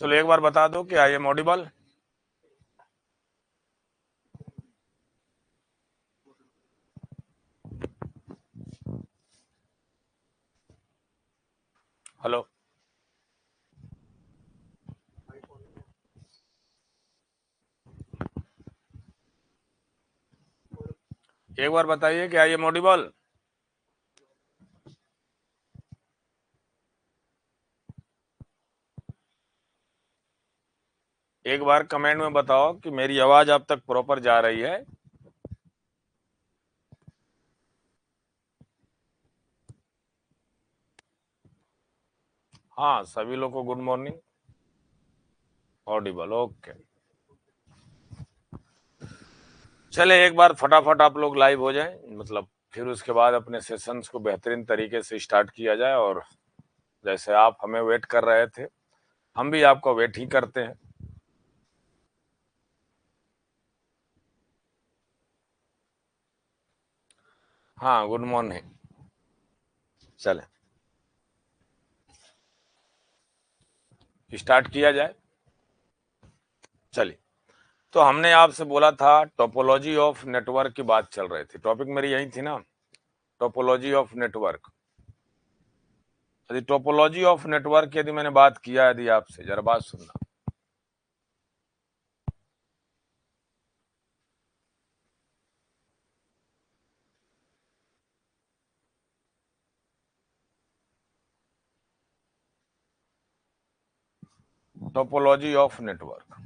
चलो एक बार बता दो कि आई एम ऑडिबल। हेलो, एक बार बताइए कि आई एम ऑडिबल। एक बार कमेंट में बताओ कि मेरी आवाज आप तक प्रॉपर जा रही है। हाँ, सभी लोग को गुड मॉर्निंग। Audible, okay. चले एक बार फटाफट आप लोग लाइव हो जाएं, मतलब फिर उसके बाद अपने सेशंस को बेहतरीन तरीके से स्टार्ट किया जाए। और जैसे आप हमें वेट कर रहे थे, हम भी आपको वेट ही करते हैं। हाँ, गुड मॉर्निंग। चले स्टार्ट किया जाए। चलिए, तो हमने आपसे बोला था टोपोलॉजी ऑफ नेटवर्क की बात चल रही थी, टॉपिक मेरी यही थी ना, टोपोलॉजी ऑफ नेटवर्क। यदि टोपोलॉजी ऑफ नेटवर्क यदि मैंने बात किया, यदि आपसे जरा बात सुनना। टोपोलॉजी ऑफ नेटवर्क,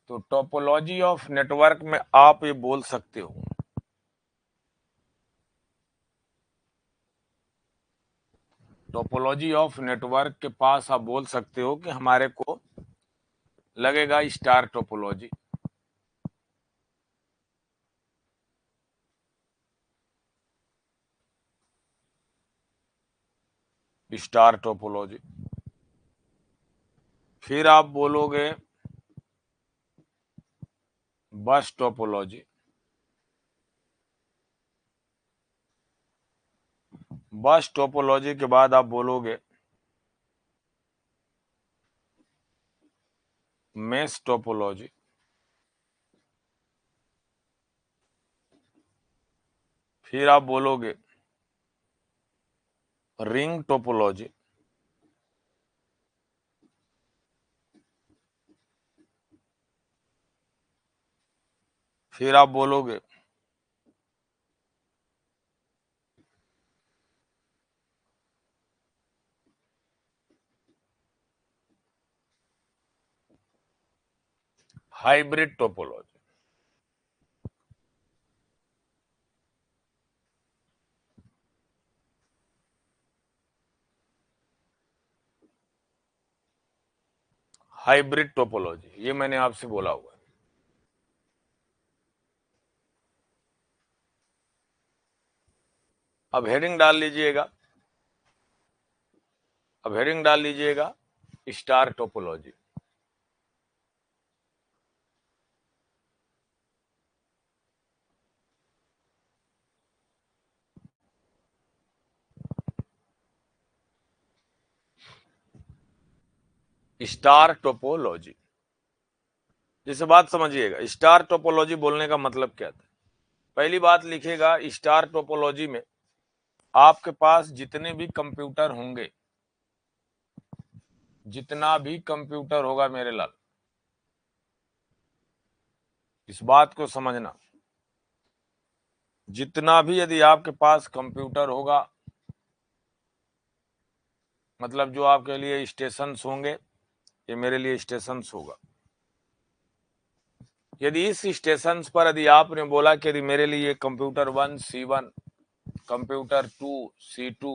तो टोपोलॉजी ऑफ नेटवर्क में आप ये बोल सकते हो, टोपोलॉजी ऑफ नेटवर्क के पास आप बोल सकते हो कि हमारे को लगेगा स्टार टोपोलॉजी। Star topology. फिर आप बोलोगे बस टोपोलॉजी। बस टोपोलॉजी के बाद आप बोलोगे मेश टोपोलॉजी। फिर आप बोलोगे रिंग टोपोलॉजी। फिर आप बोलोगे हाइब्रिड टोपोलॉजी। हाइब्रिड टोपोलॉजी ये मैंने आपसे बोला हुआ है। अब हेडिंग डाल लीजिएगा, अब हेडिंग डाल लीजिएगा स्टार टोपोलॉजी। स्टार टोपोलॉजी, जैसे बात समझिएगा, स्टार टोपोलॉजी बोलने का मतलब क्या था। पहली बात लिखेगा, स्टार टोपोलॉजी में आपके पास जितने भी कंप्यूटर होंगे, जितना भी कंप्यूटर होगा मेरे लाल, इस बात को समझना, जितना भी यदि आपके पास कंप्यूटर होगा, मतलब जो आपके लिए स्टेशंस होंगे, ये मेरे लिए स्टेशंस होगा। यदि इस स्टेशंस पर यदि आपने बोला कि यदि मेरे लिए कंप्यूटर 1 C1, कंप्यूटर 2 C2,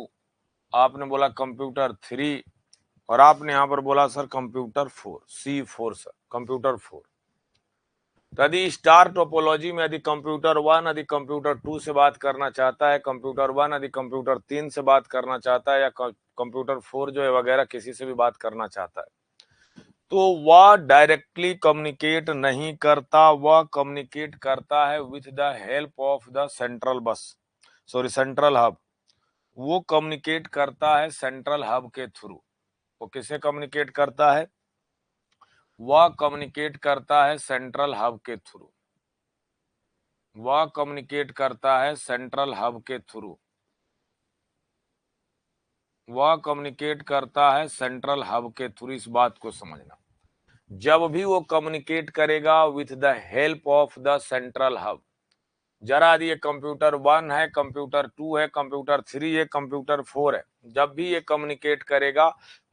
आपने बोला कंप्यूटर 3, और आपने यहां पर बोला sir computer 4 C4, sir computer 4, तो यदि स्टार टोपोलॉजी में यदि कंप्यूटर 1 यदि कंप्यूटर 2 से बात करना चाहता है, कंप्यूटर 1 यदि कंप्यूटर 3 से बात करना चाहता है, या कंप्यूटर 4 जो है वगैरह किसी से भी बात करना चाहता है, तो वह डायरेक्टली कम्युनिकेट नहीं करता, वह कम्युनिकेट करता है with the help of the central bus, sorry central hub. वो कम्युनिकेट करता है सेंट्रल हब के थ्रू। वो किससे कम्युनिकेट करता है? वह कम्युनिकेट करता है सेंट्रल हब के थ्रू। वह कम्युनिकेट करता है सेंट्रल हब के थ्रू। वह कम्युनिकेट करता है सेंट्रल हब के थ्रू। इस बात को समझना, जब भी वो कम्युनिकेट करेगा with the help of the central hub. जरा ये कंप्यूटर 1 है, कंप्यूटर 2 है, कंप्यूटर 3 है, कंप्यूटर 4 है, जब भी ये कम्युनिकेट करेगा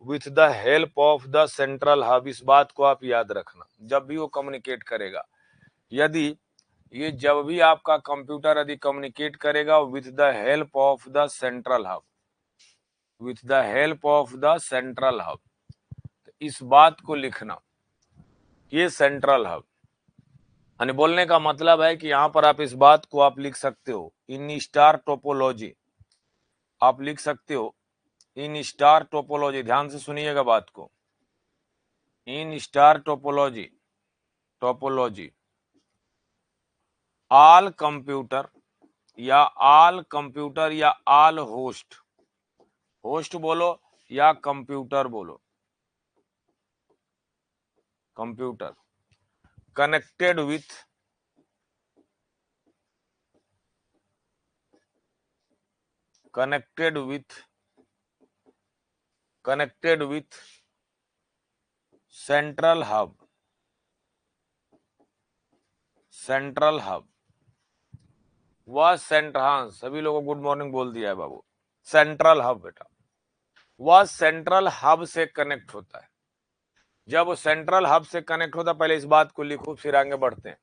with the help of the central hub, इस बात को आप याद रखना, जब भी वो कम्युनिकेट करेगा, जब भी आपका कंप्यूटर यदि कम्युनिकेट करेगा with the help of the central hub, with the help of the central hub, तो इस बात को लिखना, ये सेंट्रल हब। यानी बोलने का मतलब है कि यहां पर आप इस बात को आप लिख सकते हो इन स्टार टोपोलॉजी, आप लिख सकते हो इन स्टार टोपोलॉजी। ध्यान से सुनिएगा बात को, in star topology, topology all computer या ऑल कंप्यूटर या ऑल होस्ट, होस्ट बोलो या कंप्यूटर बोलो, computer connected with, connected with, connected with central hub, central hub, वह सेंट्रल, हाँ सभी लोगों को गुड मॉर्निंग बोल दिया है बाबू। सेंट्रल हब बेटा, वह सेंट्रल हब से कनेक्ट होता है। जब वो सेंट्रल हब से कनेक्ट होता है, पहले इस बात को लिखो फिर आगे बढ़ते हैं,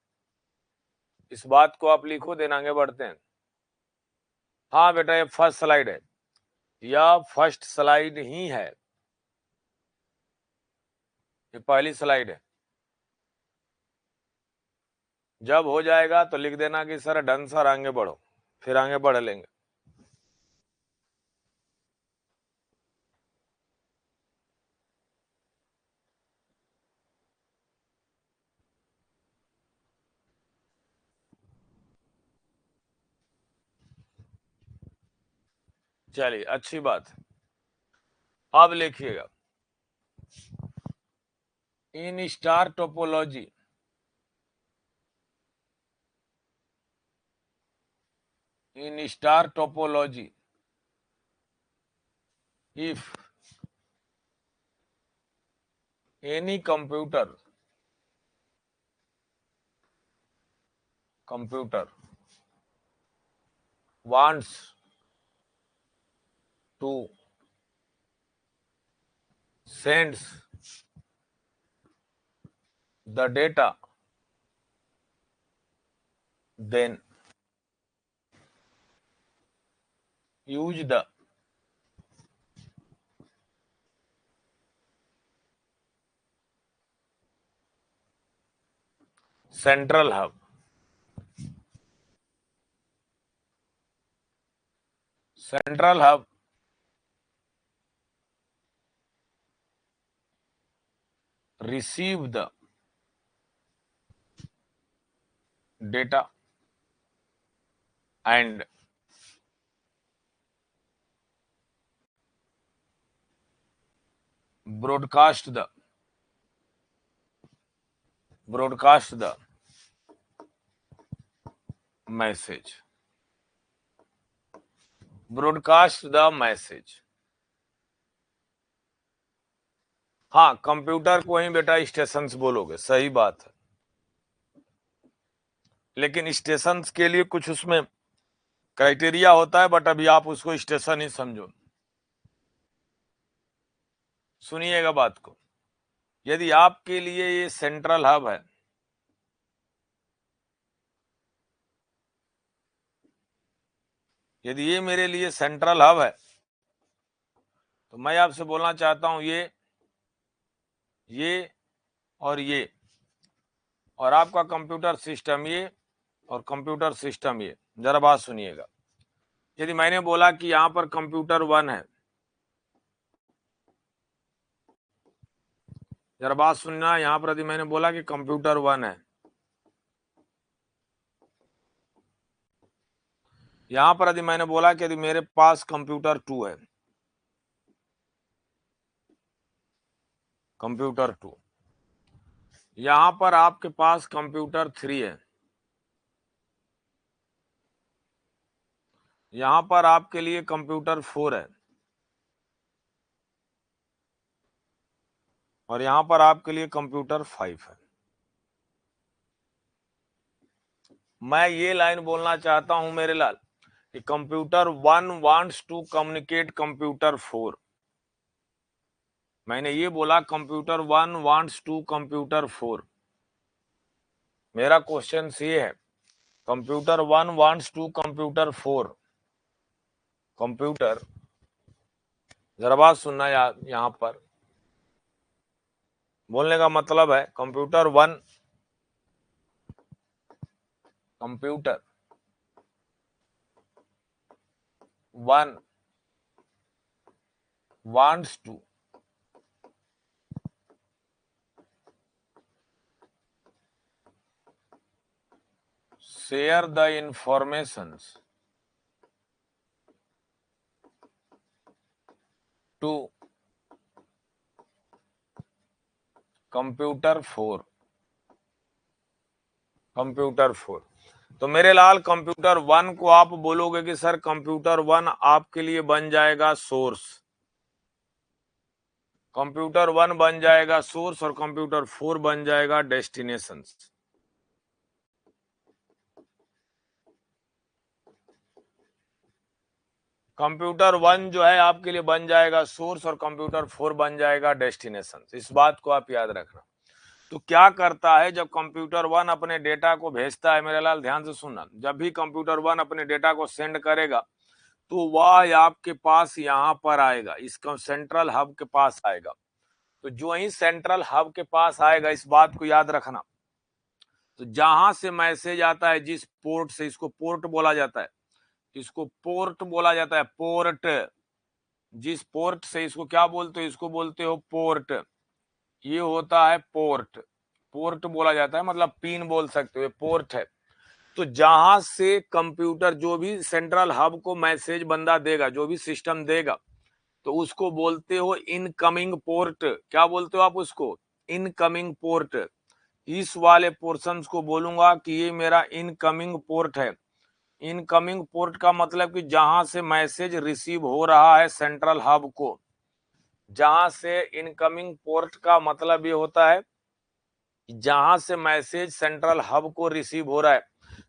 इस बात को आप लिखो देन आगे बढ़ते हैं। हाँ बेटा ये फर्स्ट स्लाइड है, यह फर्स्ट स्लाइड ही है, ये पहली स्लाइड है। जब हो जाएगा तो लिख देना कि सर डन सर आगे बढ़ो, फिर आगे बढ़ लेंगे। चलिए अच्छी बात है, अब लिखिएगा in star topology, in star topology if any computer, computer wants to sends the data, then use the central hub, central hub receive the data and broadcast the, broadcast the message, broadcast the message। हाँ computer को ही बेटा stations बोलोगे, सही बात है, लेकिन stations के लिए कुछ उसमें क्राइटेरिया होता है, बट अभी आप उसको स्टेशन ही समझो। सुनिएगा बात को, यदि आपके लिए ये सेंट्रल हब है, यदि ये मेरे लिए सेंट्रल हब है, तो मैं आपसे बोलना चाहता हूं ये और ये, और आपका कंप्यूटर सिस्टम ये और कंप्यूटर सिस्टम ये। जरा बात सुनिएगा, यदि मैंने बोला कि यहां पर कंप्यूटर 1 है, जरा बात सुनना, यहां पर यदि मैंने बोला कि कंप्यूटर 1 है, यहां पर यदि मैंने बोला कि यदि मेरे पास कंप्यूटर 2 है, कंप्यूटर 2। यहां पर आपके पास कंप्यूटर 3 है, यहां पर आपके लिए कंप्यूटर 4 है, और यहां पर आपके लिए कंप्यूटर 5 है। मैं ये लाइन बोलना चाहता हूं मेरे लाल कि computer 1 wants to communicate computer 4। मैंने ये बोला कंप्यूटर 1 वांट्स टू कंप्यूटर 4। मेरा क्वेश्चन ये है, computer 1 wants to computer 4। Computer, जरा बात सुनना यहां पर बोलने का मतलब है computer 1 wants to share the informations to computer 4। Computer 4, तो मेरे लाल कंप्यूटर 1 को आप बोलोगे कि सर कंप्यूटर 1 आपके लिए बन जाएगा सोर्स, कंप्यूटर 1 बन जाएगा सोर्स, और कंप्यूटर 4 बन जाएगा डेस्टिनेशन। कंप्यूटर 1 जो है आपके लिए बन जाएगा सोर्स, और कंप्यूटर 4 बन जाएगा डेस्टिनेशन। इस बात को आप याद रखना। तो क्या करता है जब कंप्यूटर 1 अपने डेटा को भेजता है, मेरे लाल ध्यान से सुनना, जब भी कंप्यूटर 1 अपने डेटा को सेंड करेगा तो वह आपके पास यहां पर आएगा, इसका सेंट्रल हब के पास आएगा। तो जो ही सेंट्रल हब के पास आएगा, इस बात को याद रखना, तो जहां से मैसेज आता है, जिस पोर्ट से, इसको पोर्ट बोला जाता है, इसको पोर्ट बोला जाता है, पोर्ट। जिस पोर्ट से, इसको क्या बोलते हो, इसको बोलते हो पोर्ट। ये होता है पोर्ट, पोर्ट बोला जाता है, मतलब पिन बोल सकते हो, पोर्ट है। तो जहां से कंप्यूटर, जो भी सेंट्रल हब को मैसेज बंदा देगा, जो भी सिस्टम देगा, तो उसको बोलते हो इनकमिंग पोर्ट। क्या बोलते हो आप उसको? Incoming port. इस वाले पोर्शंस को बोलूंगा कि ये मेरा इनकमिंग पोर्ट है। इनकमिंग पोर्ट का मतलब कि जहां से मैसेज रिसीव हो रहा है सेंट्रल हब को, जहां से इनकमिंग पोर्ट का मतलब ये होता है जहां से मैसेज सेंट्रल हब को रिसीव हो रहा है,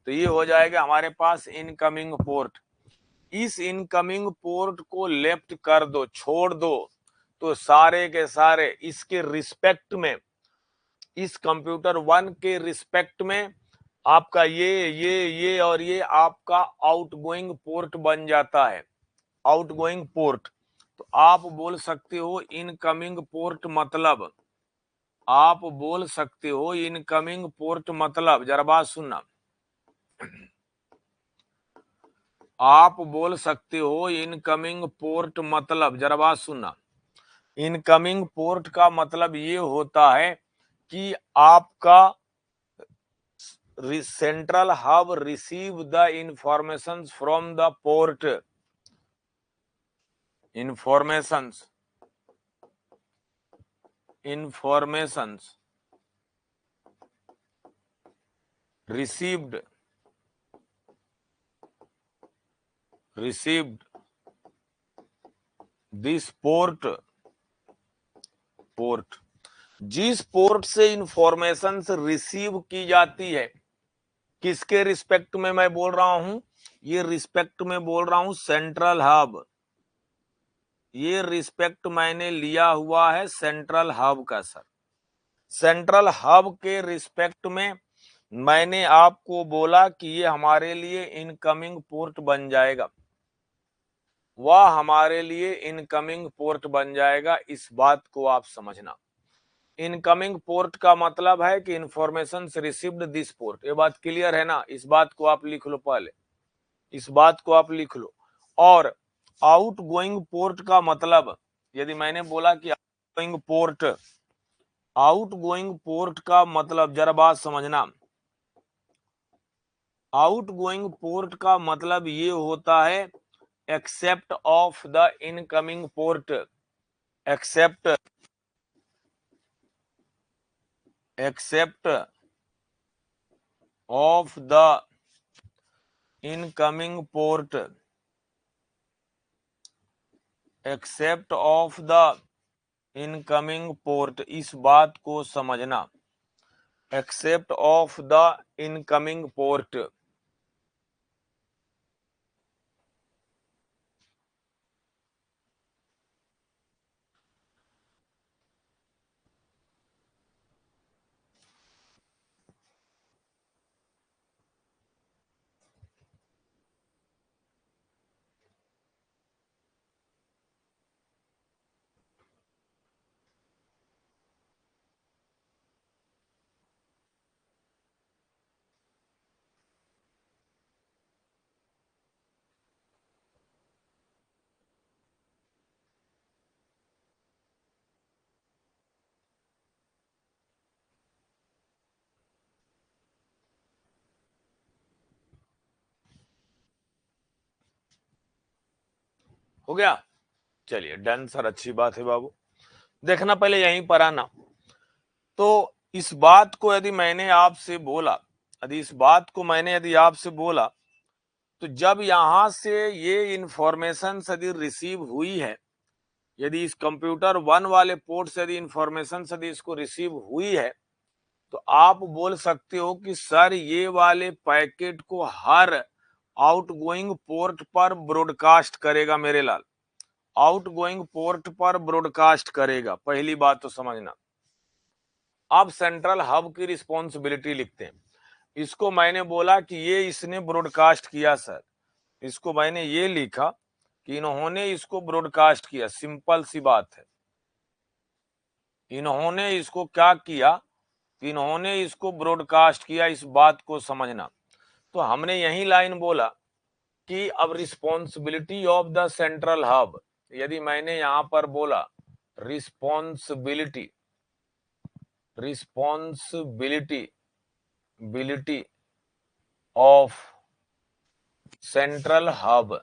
तो ये हो जाएगा हमारे पास इनकमिंग पोर्ट। इस इनकमिंग पोर्ट को लेफ्ट कर दो, छोड़ दो, तो सारे के सारे इसके रिस्पेक्ट में, इस कंप्यूटर 1 के रिस्पेक्ट में आपका ये और ये आपका आउटगोइंग पोर्ट बन जाता है, आउटगोइंग पोर्ट। तो आप बोल सकते हो इनकमिंग पोर्ट मतलब, आप बोल सकते हो इनकमिंग पोर्ट मतलब, जरा बात सुनना, आप बोल सकते हो इनकमिंग पोर्ट मतलब, जरा बात सुनना, इनकमिंग पोर्ट का मतलब ये होता है कि आपका central hub receive the information from the port, informations received this port, जिस पोर्ट से इंफॉर्मेशन रिसीव की जाती है, किसके रिस्पेक्ट में मैं बोल रहा हूं? ये रिस्पेक्ट में बोल रहा हूं सेंट्रल हब, ये रिस्पेक्ट मैंने लिया हुआ है सेंट्रल हब का सर। सेंट्रल हब के रिस्पेक्ट में मैंने आपको बोला कि ये हमारे लिए इनकमिंग पोर्ट बन जाएगा, वह हमारे लिए इनकमिंग पोर्ट बन जाएगा। इस बात को आप समझना, इनकमिंग पोर्ट का मतलब है कि इंफॉर्मेशन रिसीव्ड दिस पोर्ट। ये बात क्लियर है ना? इस बात को आप लिख लो, पहले इस बात को आप लिख लो। और आउट गोइंग पोर्ट का मतलब, यदि मैंने बोला कि आउटगोइंग पोर्ट, आउटगोइंग पोर्ट का मतलब जरा बात समझना, आउटगोइंग पोर्ट का मतलब ये होता है except of the incoming port, except except of the incoming port, except of the incoming port, इस बात को समझना, except of the incoming port. हो गया, चलिए डन सर, अच्छी बात है बाबू। देखना पहले यहीं पर आना। तो इस बात को यदि मैंने आपसे बोला, यदि आपसे बोला, तो जब यहां से ये इंफॉर्मेशन यदि रिसीव हुई है, यदि इस कंप्यूटर 1 वाले पोर्ट से यदि इंफॉर्मेशन यदि इसको रिसीव हुई है, तो आप बोल सकते हो कि सर ये वाले पैकेट को हर आउटगोइंग पोर्ट पर ब्रॉडकास्ट करेगा मेरे लाल, आउटगोइंग पोर्ट पर ब्रॉडकास्ट करेगा। पहली बात तो समझना। अब सेंट्रल हब की रिस्पॉन्सिबिलिटी लिखते हैं। इसको मैंने बोला कि ये इसने ब्रॉडकास्ट किया सर, इसको मैंने ये लिखा कि इन्होंने इसको ब्रॉडकास्ट किया, सिंपल सी बात है। इन्होंने इसको क्या किया कि इन्होंने इसको ब्रॉडकास्ट किया, इस बात को समझना। तो हमने यही लाइन बोला कि अब responsibility of the central hub, यदि मैंने यहां पर बोला responsibility of central hub,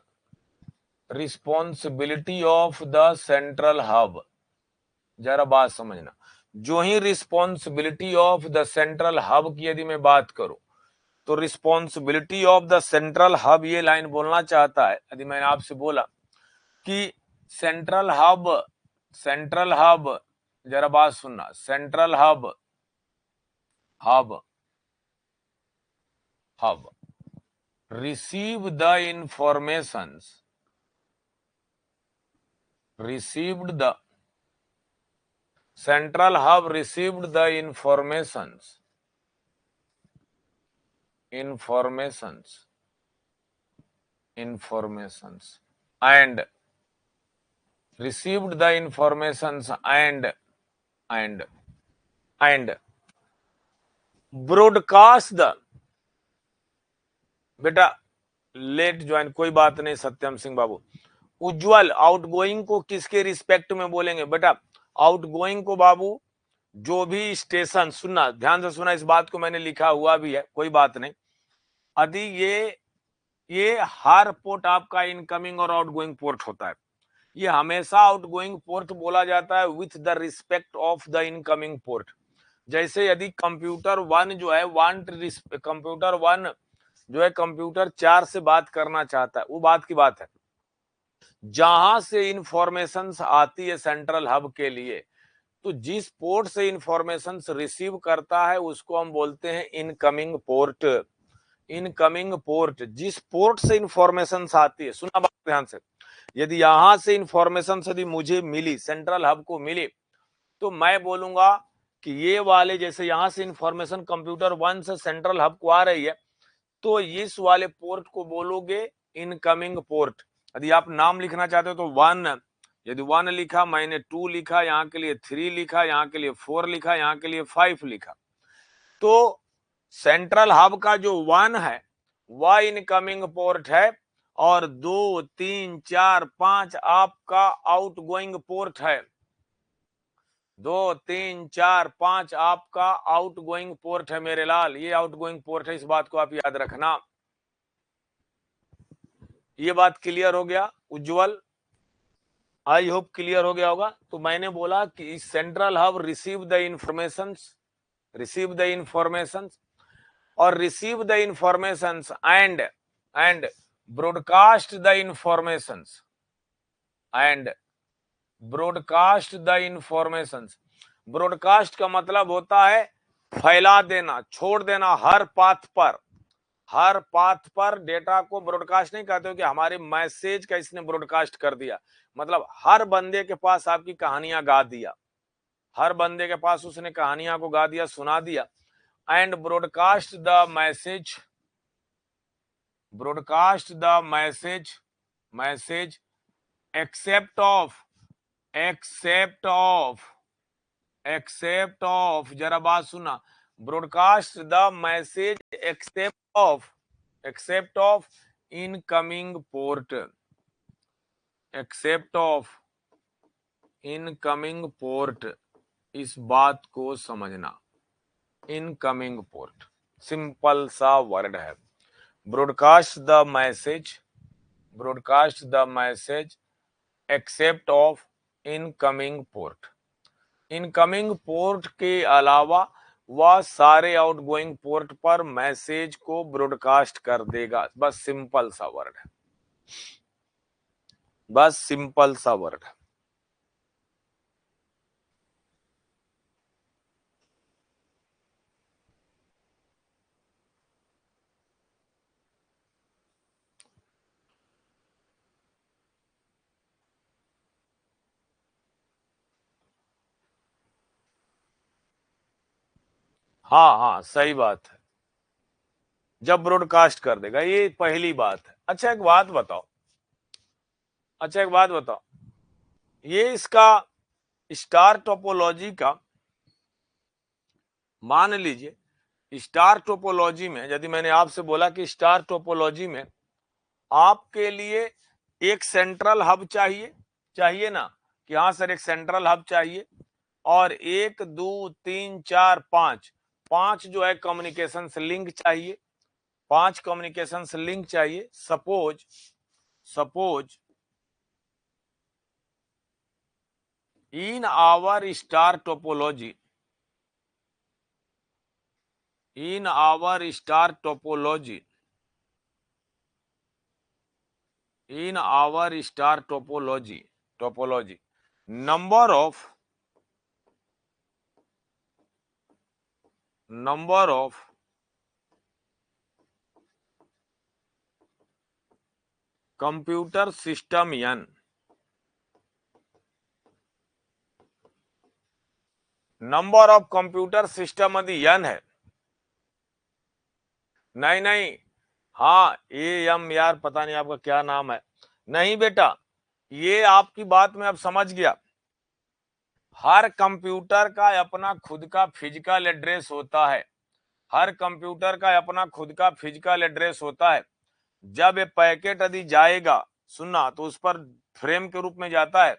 responsibility of the central hub, जरा बात समझना। जो ही responsibility of the central hub की यदि मैं बात करूं, तो responsibility of the central hub ये लाइन बोलना चाहता है। यदि मैंने आपसे बोला कि सेंट्रल हब, जरा बात सुनना, central hub receive the informations, central hub received the informations and received the informations and broadcast the, बेटा लेट ज्वाइन कोई बात नहीं सत्यम सिंह बाबू। उज्जवल आउटगोइंग को किसके रिस्पेक्ट में बोलेंगे बेटा? आउटगोइंग को बाबू जो भी स्टेशन, सुनना ध्यान से सुना, इस बात को मैंने लिखा हुआ भी है, कोई बात नहीं। यदि ये हर पोर्ट आपका इनकमिंग और आउटगोइंग पोर्ट होता है, ये हमेशा आउटगोइंग पोर्ट बोला जाता है with the respect of the incoming port. जैसे यदि कंप्यूटर 1 जो है कंप्यूटर 4 से बात करना चाहता है, वो बात की बात है। जहां से इंफॉर्मेशन आती है सेंट्रल हब के लिए, तो जिस पोर्ट से इंफॉर्मेशन रिसीव करता है उसको हम बोलते हैं इनकमिंग पोर्ट। इनकमिंग पोर्ट, जिस पोर्ट से इंफॉर्मेशन आती है, सुना बात ध्यान से, यदि यहां से इंफॉर्मेशन यदि मुझे मिली, सेंट्रल हब को मिली, तो मैं बोलूंगा कि ये वाले, जैसे यहां से इंफॉर्मेशन कंप्यूटर 1 से सेंट्रल हब को आ रही है, तो इस वाले पोर्ट को बोलोगे इनकमिंग पोर्ट। यदि आप नाम लिखना चाहते हो तो 1, यदि 1 लिखा, मैंने 2 लिखा, यहाँ के लिए 3 लिखा, यहाँ के लिए 4 लिखा, यहाँ के लिए 5 लिखा। तो सेंट्रल हब का जो 1 है वह इनकमिंग पोर्ट है, और 2, 3, 4, 5 आपका आउटगोइंग पोर्ट है। 2, 3, 4, 5 आपका आउटगोइंग पोर्ट है मेरे लाल, ये आउटगोइंग पोर्ट है, इस बात को आप याद रखना। ये बात क्लियर हो गया उज्जवल? आई होप क्लियर हो गया होगा। तो मैंने बोला कि central hub receive the information receive the information और receive the information and broadcast the information and broadcast the information. Broadcast का मतलब होता है फैला देना, छोड़ देना हर पाथ पर डेटा को ब्रॉडकास्ट नहीं कहते हो कि हमारे मैसेज का इसने ब्रॉडकास्ट कर दिया, मतलब हर बंदे के पास आपकी कहानियां गा दिया, हर बंदे के पास उसने कहानियां को गा दिया, सुना दिया। And broadcast the message except of जरा बात सुना, broadcast the message except of incoming port, except of incoming port. इस बात को समझना, इनकमिंग पोर्ट सिंपल सा वर्ड है। Broadcast the message except of incoming port. Incoming port के अलावा वह सारे आउटगोइंग पोर्ट पर मैसेज को ब्रॉडकास्ट कर देगा। बस सिंपल सा वर्ड है, बस सिंपल सा वर्ड है। हाँ सही बात है, जब ब्रॉडकास्ट कर देगा, ये पहली बात है। अच्छा एक बात बताओ, ये इसका स्टार टोपोलॉजी का, मान लीजिए स्टार टोपोलॉजी में, यदि मैंने आपसे बोला कि स्टार टोपोलॉजी में आपके लिए एक सेंट्रल हब चाहिए ना, कि हाँ सर एक सेंट्रल हब चाहिए, और 1 2 3 4 5 जो है कम्युनिकेशन लिंक चाहिए, 5 कम्युनिकेशन लिंक चाहिए। Suppose in our star topology, number of computer system n, number of computer system यदि n है, नहीं हाँ AM यार पता नहीं आपका क्या नाम है, नहीं बेटा ये आपकी बात में अब समझ गया। हर कंप्यूटर का अपना खुद का फिजिकल एड्रेस होता है, हर कंप्यूटर का अपना खुद का फिजिकल एड्रेस होता है। जब ये पैकेट यदि जाएगा, सुनना, तो उस पर फ्रेम के रूप में जाता है।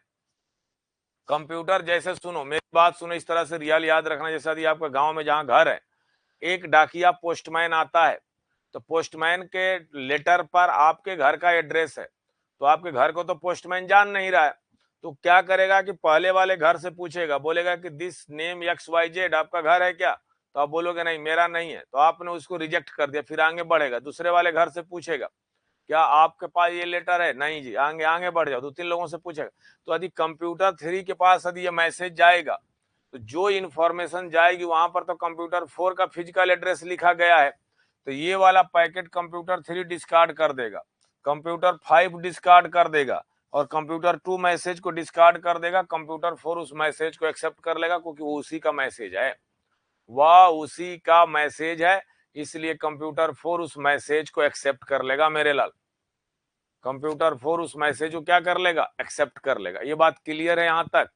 कंप्यूटर जैसे, सुनो मेरी बात सुनो, इस तरह से रियल याद रखना, जैसे यदि आपका गांव में जहां घर है, एक डाकिया पोस्टमैन आता है, तो पोस्टमैन के लेटर पर आपके घर का एड्रेस है, तो आपके घर को तो पोस्टमैन जान नहीं रहा है, तो क्या करेगा कि पहले वाले घर से पूछेगा, बोलेगा कि दिस नेम XYZ आपका घर है क्या, तो आप बोलोगे नहीं मेरा नहीं है, तो आपने उसको रिजेक्ट कर दिया। फिर आगे बढ़ेगा, दूसरे वाले घर से पूछेगा क्या आपके पास ये लेटर है, नहीं जी, आगे बढ़ जाओ, 2-3 लोगों से पूछेगा। तो यदि कंप्यूटर 3 के पास यदि ये मैसेज जाएगा, तो जो इंफॉर्मेशन जाएगी वहां पर तो कंप्यूटर 4 का फिजिकल एड्रेस लिखा गया है, तो ये वाला पैकेट कंप्यूटर 3 डिस्कार्ड कर देगा, कंप्यूटर 5 डिस्कार्ड कर देगा, और कंप्यूटर 2 मैसेज को डिस्कार्ड कर देगा। कंप्यूटर 4 उस मैसेज को एक्सेप्ट कर लेगा, क्योंकि वो उसी का मैसेज है, वह उसी का मैसेज है, इसलिए कंप्यूटर 4 उस मैसेज को एक्सेप्ट कर लेगा। मेरे लाल, कंप्यूटर 4 उस मैसेज को क्या कर लेगा, एक्सेप्ट कर लेगा। ये बात क्लियर है? यहां तक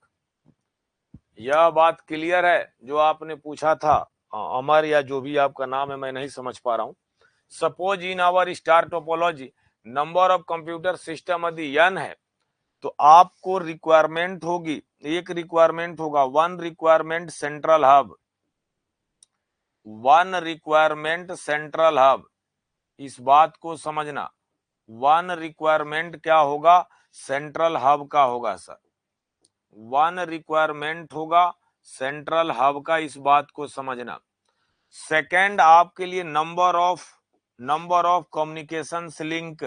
यह बात क्लियर है जो आपने पूछा था? अमर या जो भी आपका नाम है, मैं नहीं समझ पा रहा हूं। Suppose in our star topology number of computer system यदि n है, तो आपको रिक्वायरमेंट होगी, एक रिक्वायरमेंट होगा, 1 requirement central hub, 1 requirement central hub. इस बात को समझना, 1 रिक्वायरमेंट क्या होगा, सेंट्रल हब का होगा सर, 1 रिक्वायरमेंट होगा सेंट्रल हब का, इस बात को समझना। सेकंड आपके लिए number of communications link,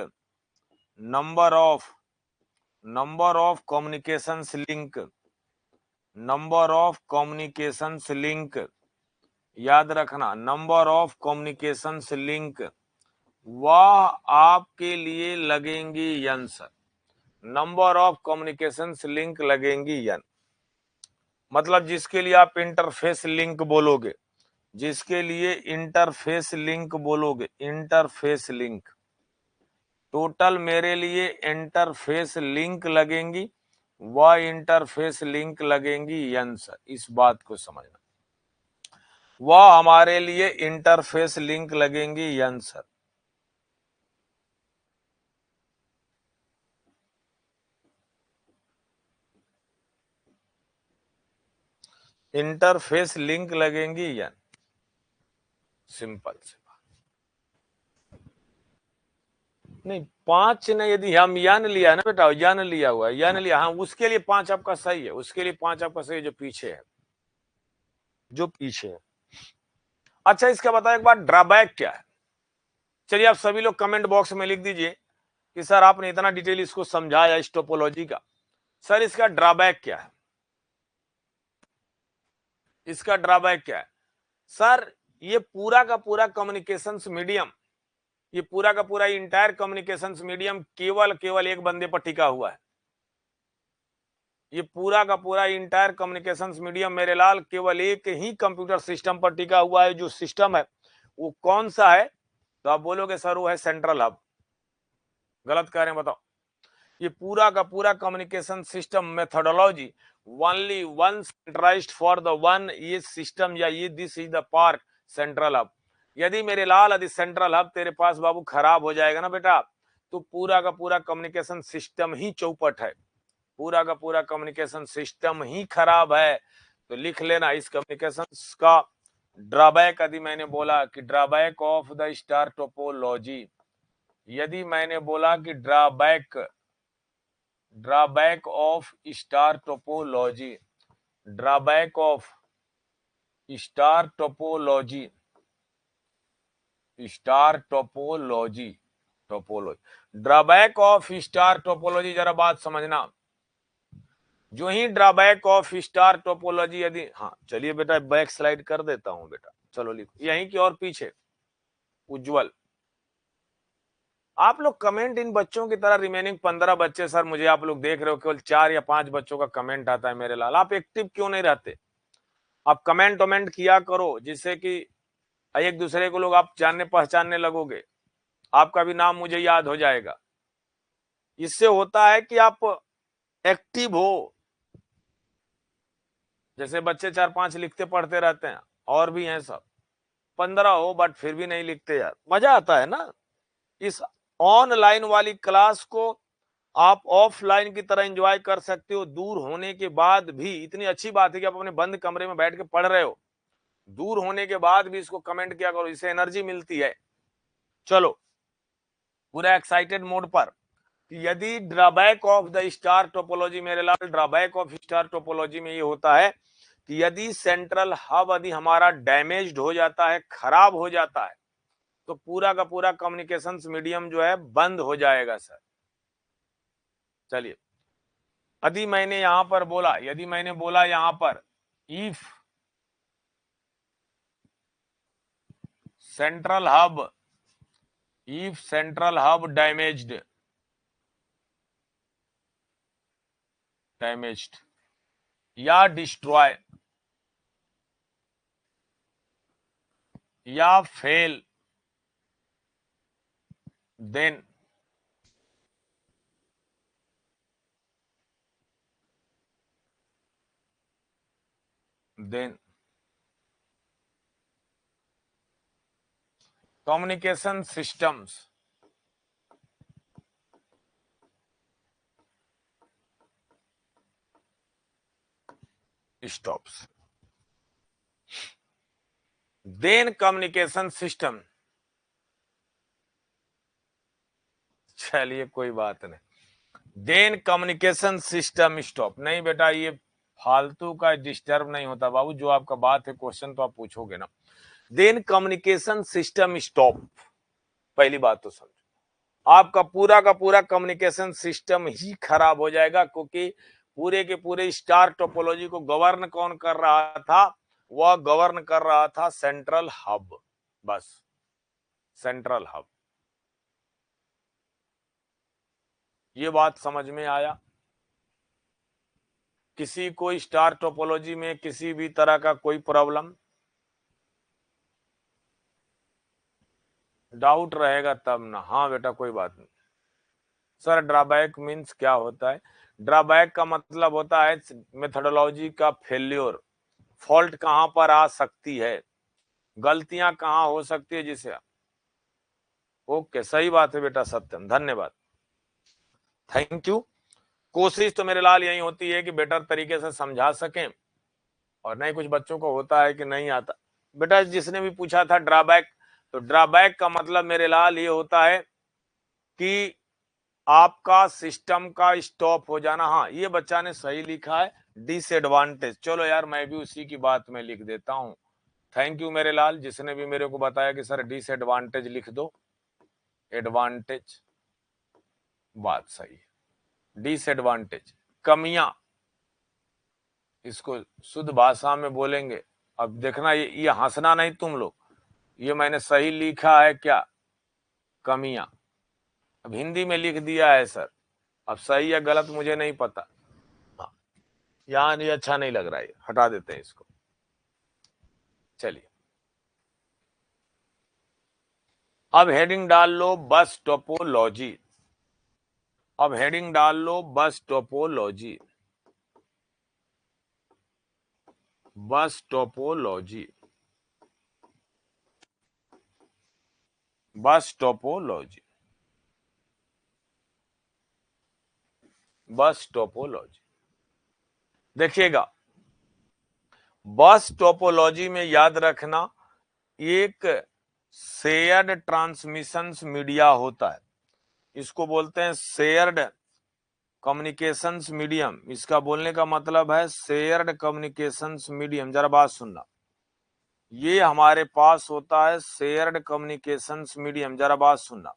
number of communications link, number of communications link, याद रखना नंबर ऑफ कम्युनिकेशंस लिंक, वह आपके लिए लगेंगी n sir. Number of communications link लगेंगी n, मतलब जिसके लिए आप इंटरफेस लिंक बोलोगे, जिसके लिए इंटरफेस लिंक बोलोगे, इंटरफेस लिंक, टोटल मेरे लिए इंटरफेस लिंक लगेंगी, वह इंटरफेस लिंक लगेंगी n सर। इस बात को समझना, वह हमारे लिए इंटरफेस लिंक लगेंगी n सर। इंटरफेस लिंक लगेंगी n, सिंपल से बात। नहीं 5 नहीं, यदि हम n लिया है ना बेटा, n लिया हुआ है, n लिया, हाँ उसके लिए 5 आपका सही है, उसके लिए 5 आपका सही है, जो पीछे है, जो पीछे है। अच्छा इसका बताओ एक बार ड्रॉबैक क्या है। चलिए आप सभी लोग कमेंट बॉक्स में लिख दीजिए कि सर आपने इतना डिटेल इसको समझाया इस टोपोलॉजी का, सर इसका ड्रॉबैक क्या है, इसका ड्रॉबैक क्या है। सर ये पूरा का पूरा कम्युनिकेशंस मीडियम, ये पूरा का पूरा इंटायर कम्युनिकेशंस मीडियम केवल एक बंदे पर टिका हुआ है। ये पूरा का पूरा इंटायर कम्युनिकेशंस मीडियम मेरे लाल केवल एक ही कंप्यूटर सिस्टम पर टिका हुआ है। जो सिस्टम है वो कौन सा है, तो आप बोलोगे सर वो है सेंट्रल हब। गलत कह रहे हैं बताओ। ये पूरा का पूरा communication system methodology only one centralised for the one, ये सिस्टम या ये this is the park central hub. यदि मेरे लाल यदि सेंट्रल हब तेरे पास बाबू खराब हो जाएगा ना बेटा, तो पूरा का पूरा कम्युनिकेशन सिस्टम ही चौपट है, पूरा का पूरा कम्युनिकेशन सिस्टम ही खराब है। तो लिख लेना इस कम्युनिकेशन का ड्रॉबैक। यदि मैंने बोला कि drawback of the star topology, यदि मैंने बोला कि drawback of star topology, drawback of star topology, star topology, drawback of star topology, जरा बात समझना। जो ही ड्रॉबैक ऑफ स्टार टोपोलॉजी यदि, हाँ चलिए बेटा बैक स्लाइड कर देता हूं बेटा, चलो लिखो यहीं की और पीछे उज्जवल। आप लोग कमेंट इन बच्चों की तरह, रिमेनिंग 15 बच्चे सर मुझे आप लोग देख रहे हो केवल 4 या 5 बच्चों का कमेंट आता है मेरे लाल, आप एक्टिव क्यों नहीं रहते। आप कमेंट किया करो जिससे कि एक दूसरे को लोग आप जानने पहचानने लगोगे, आपका भी नाम मुझे याद हो जाएगा। इससे होता है कि आप एक्टिव हो। जैसे बच्चे 4-5 लिखते पढ़ते रहते हैं, और भी हैं सब 15 हो बट फिर भी नहीं लिखते यार, मजा आता है ना। इस ऑनलाइन वाली क्लास को आप ऑफलाइन की तरह एंजॉय कर सकते हो। दूर होने के बाद भी इतनी अच्छी बात है कि आप अपने बंद कमरे में बैठ के पढ़ रहे हो, दूर होने के बाद भी इसको कमेंट किया करो, इससे एनर्जी मिलती है। चलो पूरा एक्साइटेड मोड पर, यदि drawback of the star topology मेरे लाल, ड्रॉबैक ऑफ स्टार टोपोलॉजी में ये होता है कि यदि सेंट्रल हब यदि हमारा डैमेज्ड हो जाता है, खराब हो जाता है, तो पूरा का पूरा कम्युनिकेशन मीडियम जो है बंद हो जाएगा सर। चलिए यदि मैंने यहां पर बोला, यदि मैंने बोला यहां पर if central hub, if central hub damaged या डिस्ट्रॉय या fail, then communication systems stops, then communication system, चलिए कोई बात नहीं, देन कम्युनिकेशन सिस्टम स्टॉप। नहीं बेटा ये फालतू का डिस्टर्ब नहीं होता बाबू, जो आपका बात है क्वेश्चन तो आप पूछोगे ना। Then communication system stop. पहली बात तो समझो, आपका पूरा का पूरा कम्युनिकेशन सिस्टम ही खराब हो जाएगा, क्योंकि पूरे के पूरे स्टार टोपोलॉजी को गवर्न कौन कर रहा था? वह गवर्न कर रहा था सेंट्रल हब, बस सेंट्रल हब। ये बात समझ में आया? किसी को स्टार टोपोलॉजी में किसी भी तरह का कोई प्रॉब्लम, डाउट रहेगा तब ना। हाँ बेटा कोई बात नहीं। सर ड्रॉबैक मीन्स क्या होता है? ड्रॉबैक का मतलब होता है मेथोडोलॉजी का फेल्योर। फॉल्ट कहां पर आ सकती है, गलतियां कहां हो सकती है जिसे। ओके सही बात है बेटा सत्यम, धन्यवाद, थैंक यू। कोशिश तो मेरे लाल यही होती है कि बेटर तरीके से समझा सकें, और नहीं कुछ बच्चों को होता है कि नहीं आता। बेटा जिसने भी पूछा था ड्रॉबैक, तो ड्रॉबैक का मतलब मेरे लाल ये होता है कि आपका सिस्टम का स्टॉप हो जाना। हाँ ये बच्चा ने सही लिखा है, डिसएडवांटेज। चलो यार मैं भी उसी की बात में लिख देता हूं। थैंक यू मेरे लाल, जिसने भी मेरे को बताया कि सर डिसएडवांटेज लिख दो। एडवांटेज, बात सही है। डिसएडवांटेज कमियां, इसको शुद्ध भाषा में बोलेंगे। अब देखना ये हंसना नहीं तुम लोग, ये मैंने सही लिखा है क्या? कमियां। अब हिंदी में लिख दिया है सर, अब सही या गलत मुझे नहीं पता। हाँ यहाँ ये अच्छा नहीं लग रहा है, हटा देते हैं इसको। चलिए अब हेडिंग डाल लो बस टोपोलॉजी। अब हेडिंग डाल लो बस टोपोलॉजी, बस टोपोलॉजी, बस टोपोलॉजी, बस टोपोलॉजी। देखिएगा बस टोपोलॉजी में याद रखना, एक शेयर्ड ट्रांसमिशंस मीडिया होता है, इसको बोलते हैं शेयर्ड कम्युनिकेशंस मीडियम। इसका बोलने का मतलब है शेयर्ड कम्युनिकेशंस मीडियम। जरा बात सुनना, ये हमारे पास होता है शेयर्ड कम्युनिकेशंस मीडियम। जरा बात सुनना,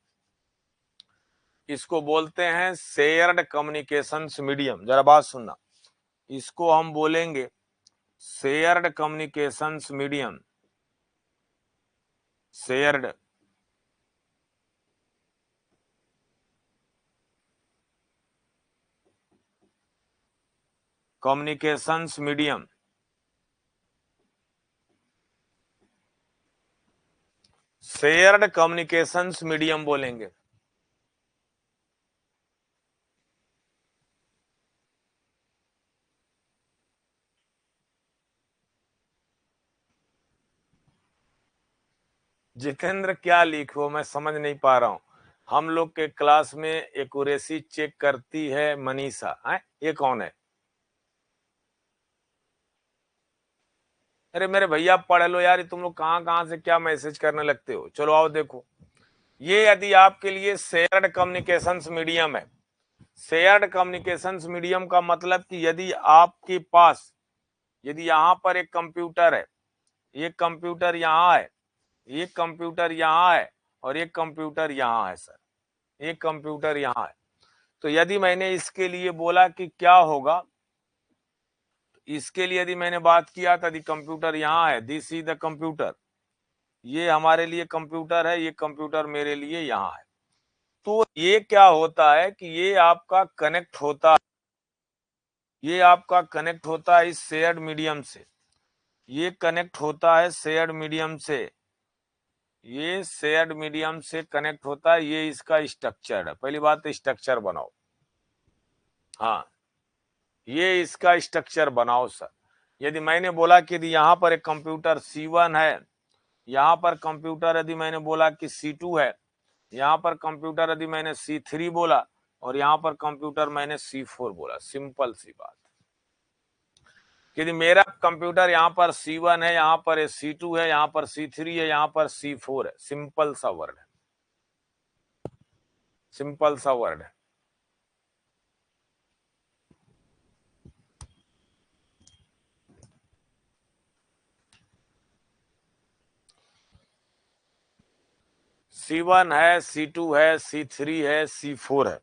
इसको बोलते हैं शेयर्ड कम्युनिकेशंस मीडियम। जरा बात सुनना, इसको हम बोलेंगे shared communications medium, shared communications medium, shared communications medium बोलेंगे। जितेंद्र क्या लिखो मैं समझ नहीं पा रहा हूं। हम लोग के क्लास में एक्यूरेसी चेक करती है मनीषा, है ये कौन है? अरे मेरे भैया पढ़ लो यार, तुम लोग कहां कहां से क्या मैसेज करने लगते हो। चलो आओ देखो, ये यदि आपके लिए शेयर्ड कम्युनिकेशंस मीडियम है। शेयर्ड कम्युनिकेशंस मीडियम का मतलब कि यदि आपके पास, यदि यहां पर एक कंप्यूटर है, एक कंप्यूटर यहां है, एक कंप्यूटर यहां है, और एक कंप्यूटर यहां है सर, एक कंप्यूटर यहां है, तो यदि मैंने इसके लिए बोला कि क्या होगा, इसके लिए यदि मैंने बात किया था, यदि कंप्यूटर यहां है, दिस इज द कंप्यूटर, ये हमारे लिए कंप्यूटर है, ये कंप्यूटर मेरे लिए यहां है, तो ये क्या होता है कि ये आपका कनेक्ट होता है, ये आपका कनेक्ट होता है इस शेयर्ड मीडियम से, ये कनेक्ट होता है शेयर्ड मीडियम से, ये शेयर्ड मीडियम से कनेक्ट होता है, ये इसका स्ट्रक्चर है। पहली बात स्ट्रक्चर बनाओ, हाँ ये इसका स्ट्रक्चर बनाओ सर। यदि मैंने बोला कि यदि यहाँ पर एक कंप्यूटर C1 है, यहाँ पर कंप्यूटर यदि मैंने बोला कि C2 है, यहाँ पर कंप्यूटर यदि मैंने C3 बोला, और यहाँ पर कंप्यूटर मैंने C4 बोला, सिंपल सी बात। यदि मेरा कंप्यूटर यहाँ पर C1 है, यहाँ पर C2 है, यहाँ पर C3 है, यहाँ पर C4 है, सिंपल सा वर्ड है, सिंपल सा वर्ड है। C1 है, C2 है, C3 है, C4 है।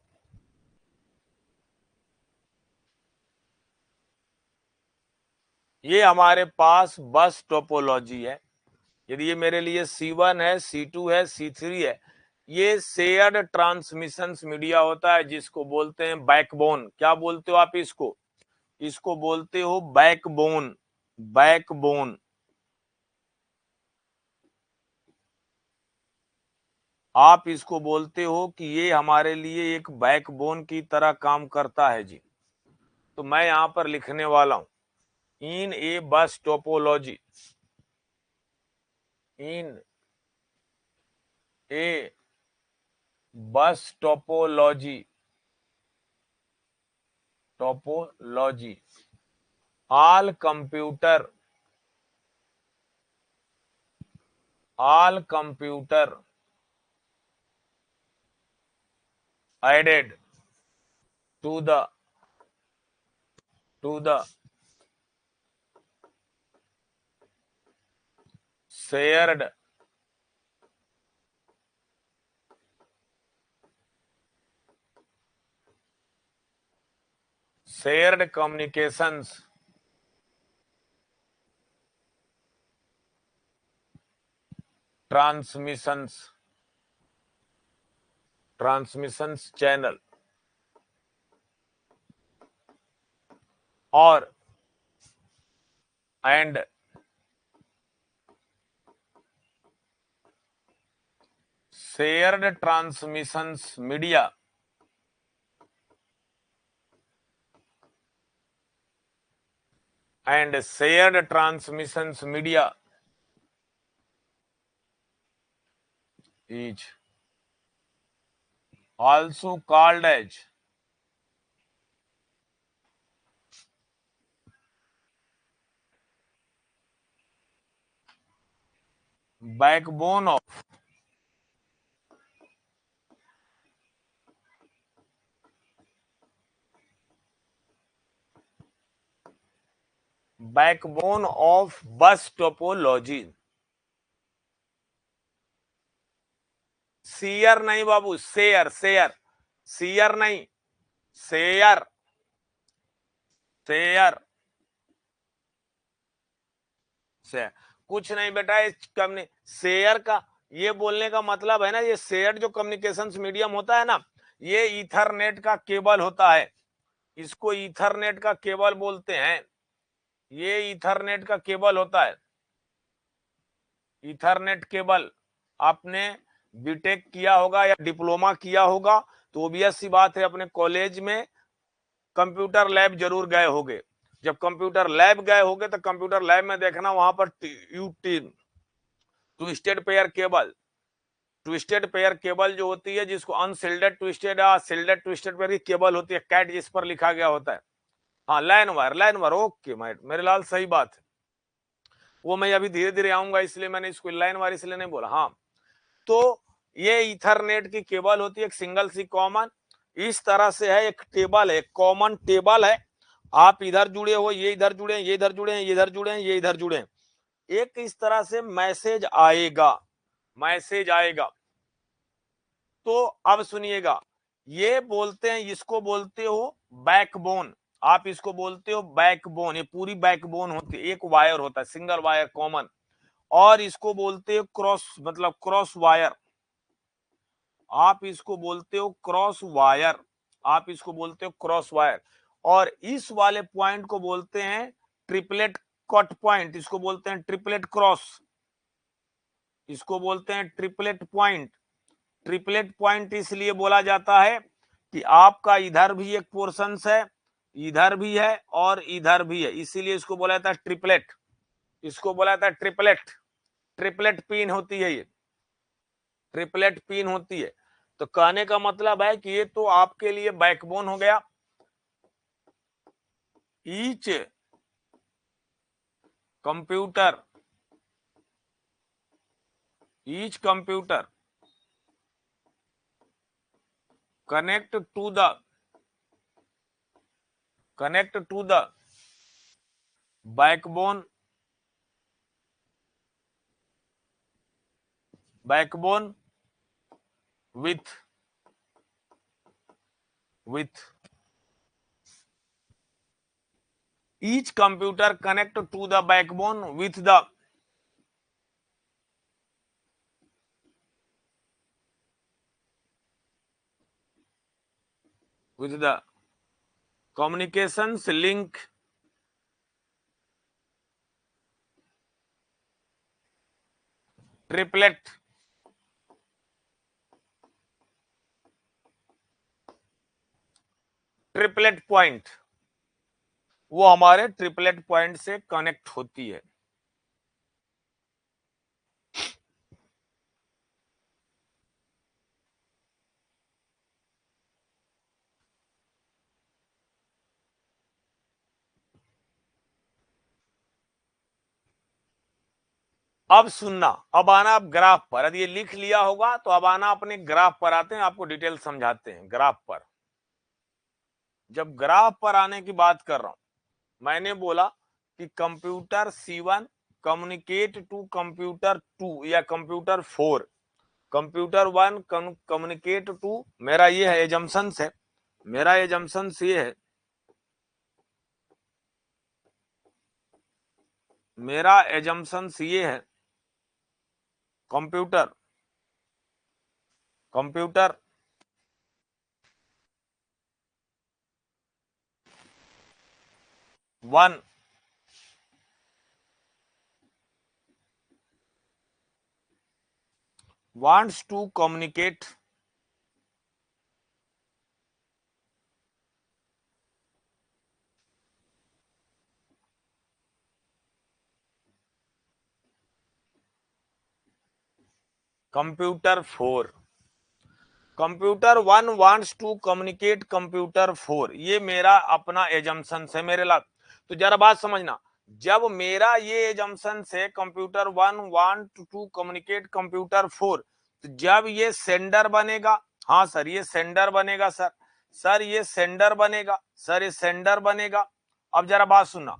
ये हमारे पास बस टोपोलॉजी है। यदि ये मेरे लिए C1 है, C2 है, C3 है, ये शेयर्ड ट्रांसमिशन मीडिया होता है जिसको बोलते हैं बैकबोन। क्या बोलते हो आप इसको? इसको बोलते हो बैकबोन। बैकबोन। आप इसको बोलते हो कि ये हमारे लिए एक बैकबोन की तरह काम करता है जी। तो मैं यहां पर लिखने वाला हूं, इन ए बस टोपोलॉजी, इन ए बस topology, topology all computer added to the shared communications transmissions channel or and shared transmissions media and shared transmissions media is also called as backbone of bus topology। Share नहीं बाबू, शेयर शेयर, शेयर नहीं, share share share कुछ नहीं बेटा। इस कम्युनि share का ये बोलने का मतलब है ना, ये शेयर जो कम्युनिकेशन मीडियम होता है ना, ये ईथरनेट का केबल होता है। इसको ईथरनेट का केबल बोलते हैं। ये ईथरनेट का केबल होता है। ईथरनेट केबल आपने बीटेक किया होगा या डिप्लोमा किया होगा तो ऑब्वियस सी बात है, अपने कॉलेज में कंप्यूटर लैब जरूर गए होंगे। जब कंप्यूटर लैब गए होंगे तो कंप्यूटर लैब में देखना वहां पर twisted pair cable, twisted pair cable जो होती है, जिसको अनसिल्डेड ट्विस्टेड या सिल्डेड ट्विस्टेड पेयर की केबल होती है, कैट जिस पर लिखा गया होता है। हाँ, line wire, line wire, okay मेरे लाल सही बात है। वो मैं अभी धीरे धीरे आऊंगा, इसलिए मैंने इसको लाइन वायर इसलिए नहीं बोला। हाँ, तो ये ईथरनेट की केबल होती है, एक सिंगल सी कॉमन। इस तरह से है, एक टेबल है, कॉमन टेबल है। आप इधर जुड़े हो, ये इधर जुड़े हैं, ये इधर जुड़े हैं, ये इधर जुड़े हैं, ये इधर जुड़े हैं। एक इस तरह से मैसेज आएगा, मैसेज आएगा। तो अब सुनिएगा, ये बोलते हैं, इसको बोलते हो बैकबोन। आप इसको बोलते हो बैकबोन। ये पूरी बैकबोन होती है, एक वायर होता है, सिंगल वायर कॉमन। और इसको बोलते हो क्रॉस, मतलब क्रॉस वायर। आप इसको बोलते हो क्रॉस वायर, आप इसको बोलते हो क्रॉस वायर। और इस वाले पॉइंट को बोलते हैं ट्रिपलेट कट पॉइंट। इसको बोलते हैं ट्रिपलेट क्रॉस, इसको बोलते हैं ट्रिपलेट पॉइंट। ट्रिपलेट पॉइंट इसलिए बोला जाता है कि आपका इधर भी एक पोर्शन है, इधर भी है और इधर भी है, इसीलिए इसको बोला जाता है ट्रिपलेट। इसको बोला जाता है ट्रिपलेट। ट्रिपलेट पिन होती है, ये ट्रिपलेट पिन होती है। तो कहने का मतलब है कि ये तो आपके लिए बैकबोन हो गया। Each computer, each computer connect to the backbone, backbone with each computer connect to the backbone with the communications link triplet point, वो हमारे ट्रिपलेट पॉइंट से कनेक्ट होती है। अब सुनना, अब आना आप ग्राफ पर। यदि ये लिख लिया होगा तो अब आना अपने ग्राफ पर आते हैं, आपको डिटेल समझाते हैं ग्राफ पर। जब ग्राफ पर आने की बात कर रहा हूं, मैंने बोला कि computer C1 communicate to computer 2 या कंप्यूटर 4, कंप्यूटर 1 कम्युनिकेट टू, मेरा ये है एजम्पशंस है, मेरा एजम्पशंस ये है, मेरा एजम्पशंस ये है computer 1 wants to communicate computer 4, computer 1 wants to communicate computer 4, ये मेरा अपना एजम्पशन है मेरे लाल। तो जरा बात समझना, जब मेरा ये एजम्पशन है computer 1 want to communicate computer 4, तो जब ये सेंडर बनेगा, हाँ सर ये सेंडर बनेगा, सर ये सेंडर बनेगा, सर ये सेंडर बनेगा। अब जरा बात सुनना,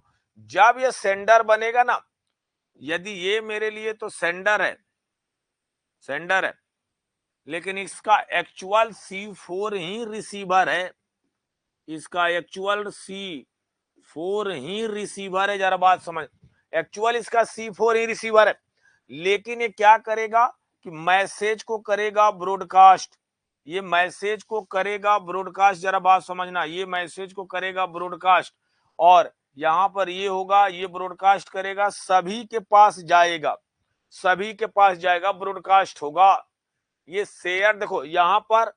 जब ये सेंडर बनेगा ना, यदि ये मेरे लिए तो सेंडर है, लेकिन इसका एक्चुअल C4 ही रिसीवर है, इसका एक्चुअल C4 ही रिसीवर है। जरा बात समझ, एक्चुअल इसका C4 ही रिसीवर है, लेकिन ये क्या करेगा कि मैसेज को करेगा ब्रॉडकास्ट, ये मैसेज को करेगा ब्रॉडकास्ट। जरा बात समझना, ये मैसेज को करेगा ब्रॉडकास्ट, और यहां पर ये होगा, ये ब्रॉडकास्ट करेगा, सभी के पास जाएगा, सभी के पास जाएगा, ब्रॉडकास्ट होगा। ये शेयर देखो, यहां पर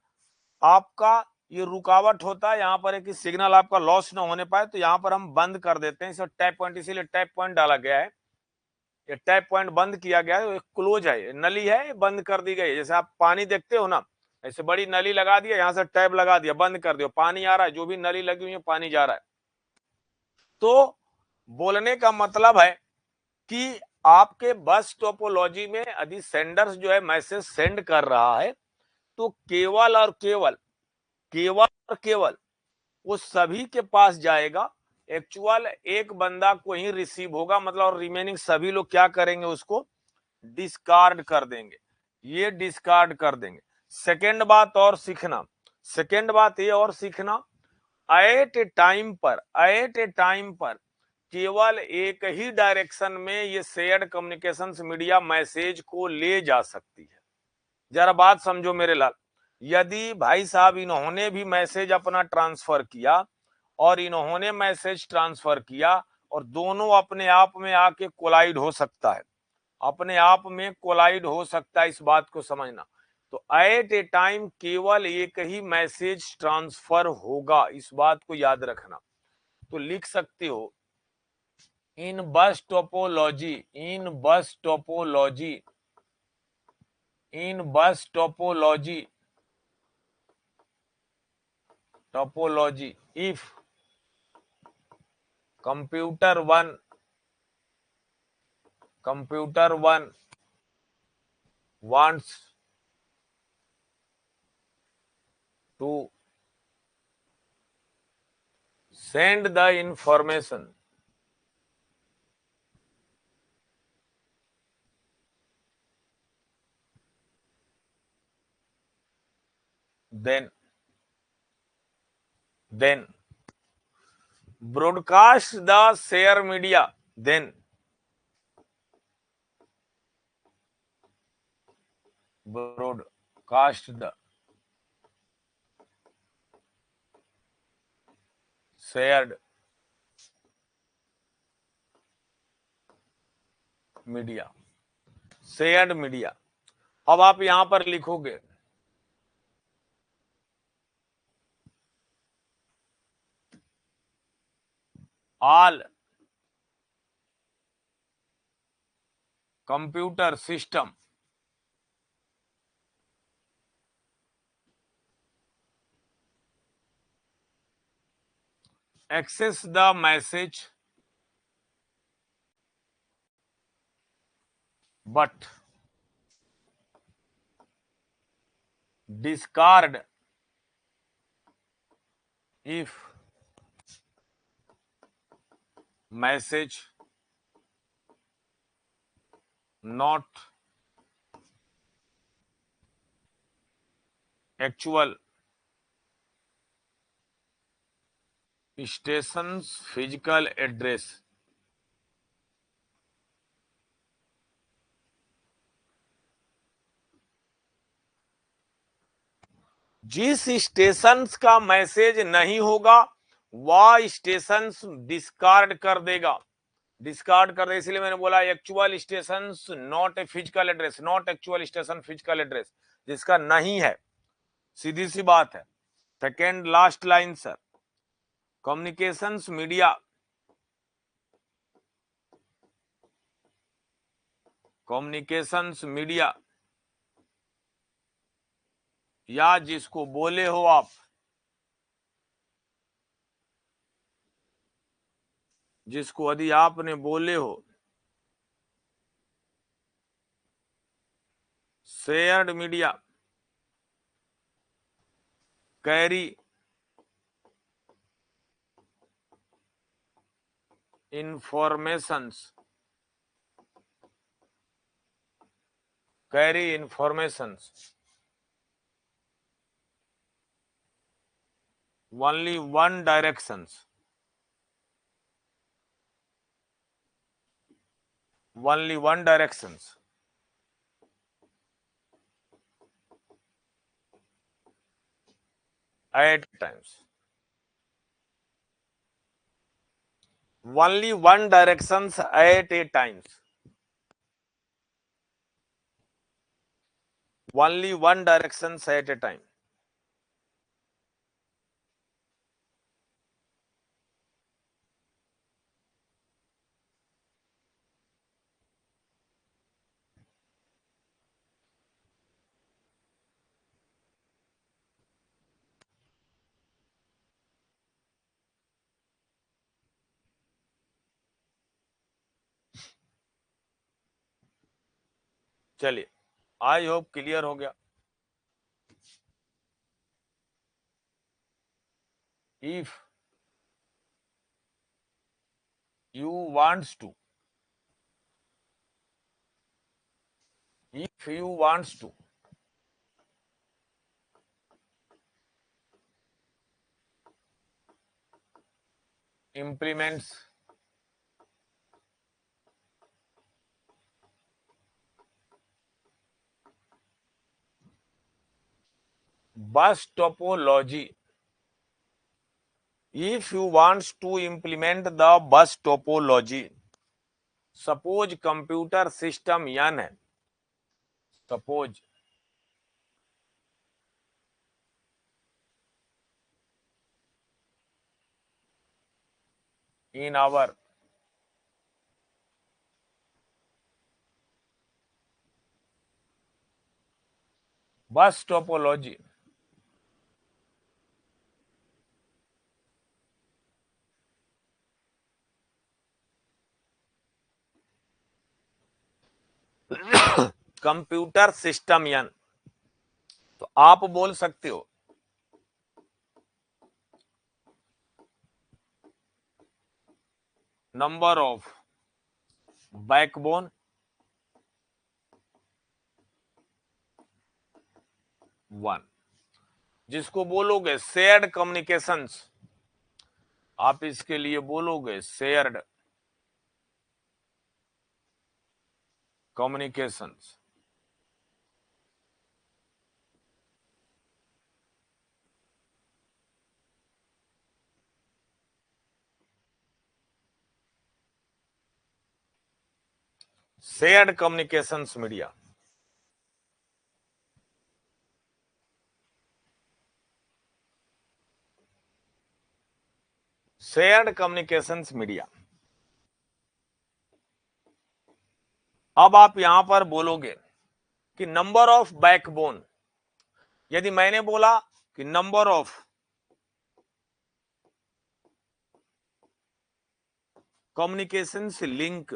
आपका ये रुकावट होता है, यहाँ पर एक सिग्नल आपका लॉस ना होने पाए, तो यहाँ पर हम बंद कर देते हैं इसे टैप पॉइंट, इसीलिए टैप पॉइंट डाला गया है, ये टैप पॉइंट बंद किया गया है, क्लोज है, नली है, बंद कर दी गई। जैसे आप पानी देखते हो ना, ऐसे बड़ी नली लगा दिया, यहाँ से टैप लगा दिया, बंद कर दिया, पानी आ रहा है, जो भी नली लगी हुई है पानी जा रहा है। तो बोलने का मतलब है कि आपके बस टोपोलॉजी में यदि सेंडर्स जो है मैसेज सेंड कर रहा है, तो केवल और केवल वो सभी के पास जाएगा, एक्चुअल एक बंदा को ही रिसीव होगा, मतलब और रिमेनिंग सभी लोग क्या करेंगे, उसको डिस्कार्ड कर देंगे, ये डिस्कार्ड कर देंगे। सेकेंड बात और सीखना, सेकेंड बात ये और सीखना, एट ए टाइम पर केवल एक ही डायरेक्शन में ये शेयर्ड कम्युनिकेशंस मीडिया मैसेज को ले जा सकती है। जरा बात समझो मेरे लाल, यदि भाई साहब इन्होंने भी मैसेज अपना ट्रांसफर किया और इन्होंने मैसेज ट्रांसफर किया, और दोनों अपने आप में आके कोलाइड हो सकता है, अपने आप में कोलाइड हो सकता है, इस बात को समझना। तो एट ए टाइम केवल एक ही मैसेज ट्रांसफर होगा, इस बात को याद रखना। तो लिख सकते हो, इन बस टोपोलॉजी, इन बस टोपोलॉजी, इन बस topology, topology if computer 1 wants to send the information, then broadcast the share media, then broadcast the shared media, shared media. अब आप यहां पर लिखोगे all computer system access the message but discard if message not actual station's physical address। जिस station का message नहीं होगा वह स्टेशन डिस्कार्ड कर देगा, डिस्कार्ड कर दे। इसलिए मैंने बोला actual station not a physical address, not actual station physical address, जिसका नहीं है, सीधी सी बात है। Second last line sir, communications media, communications media या जिसको बोले हो आप, जिसको यदि आपने बोले हो shared media carry informations, carry informations only one directions, only one directions, 8 times, only one directions 8 times, only one directions at a time। चलिए, आई होप क्लियर हो गया। If you wants to, if you wants to implements bus topology, if you wants to implement the bus topology, suppose computer system n है, suppose in our bus topology computer system n, तो आप बोल सकते हो number of backbone 1, जिसको बोलोगे shared communications, आप इसके लिए बोलोगे shared communications. Shared communications media. Shared communications media. अब आप यहां पर बोलोगे कि नंबर ऑफ बैकबोन, यदि मैंने बोला कि number of communications link,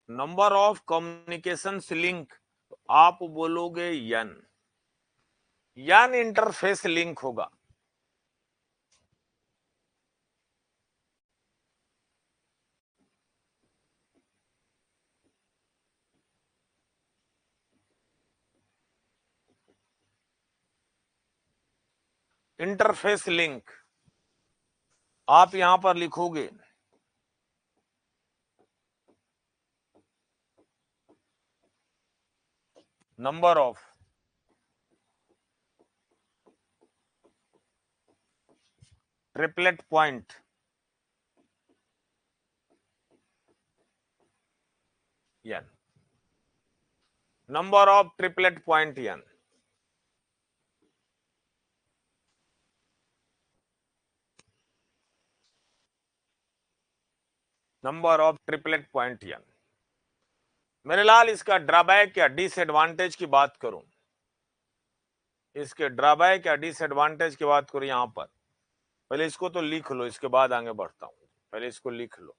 number of communications link, आप बोलोगे एन, एन इंटरफेस लिंक होगा। इंटरफेस लिंक आप यहां पर लिखोगे number of triplet point n, number of triplet point n. Number of triplet point n. मेरे लाल, इसका ड्रॉबैक या डिसएडवांटेज की बात करूं, इसके ड्रॉबैक या डिसएडवांटेज की बात करूं यहां पर, पहले इसको तो लिख लो, इसके बाद आगे बढ़ता हूं। पहले इसको लिख लो।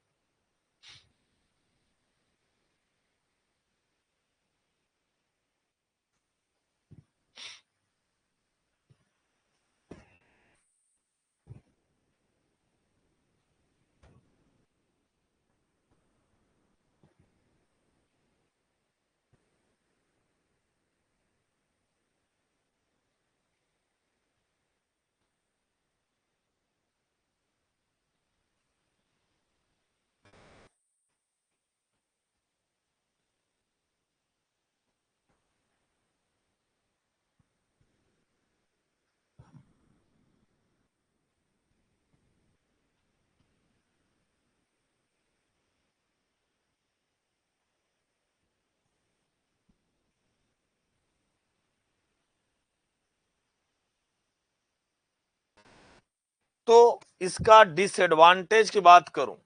तो इसका डिसएडवांटेज की बात करूं,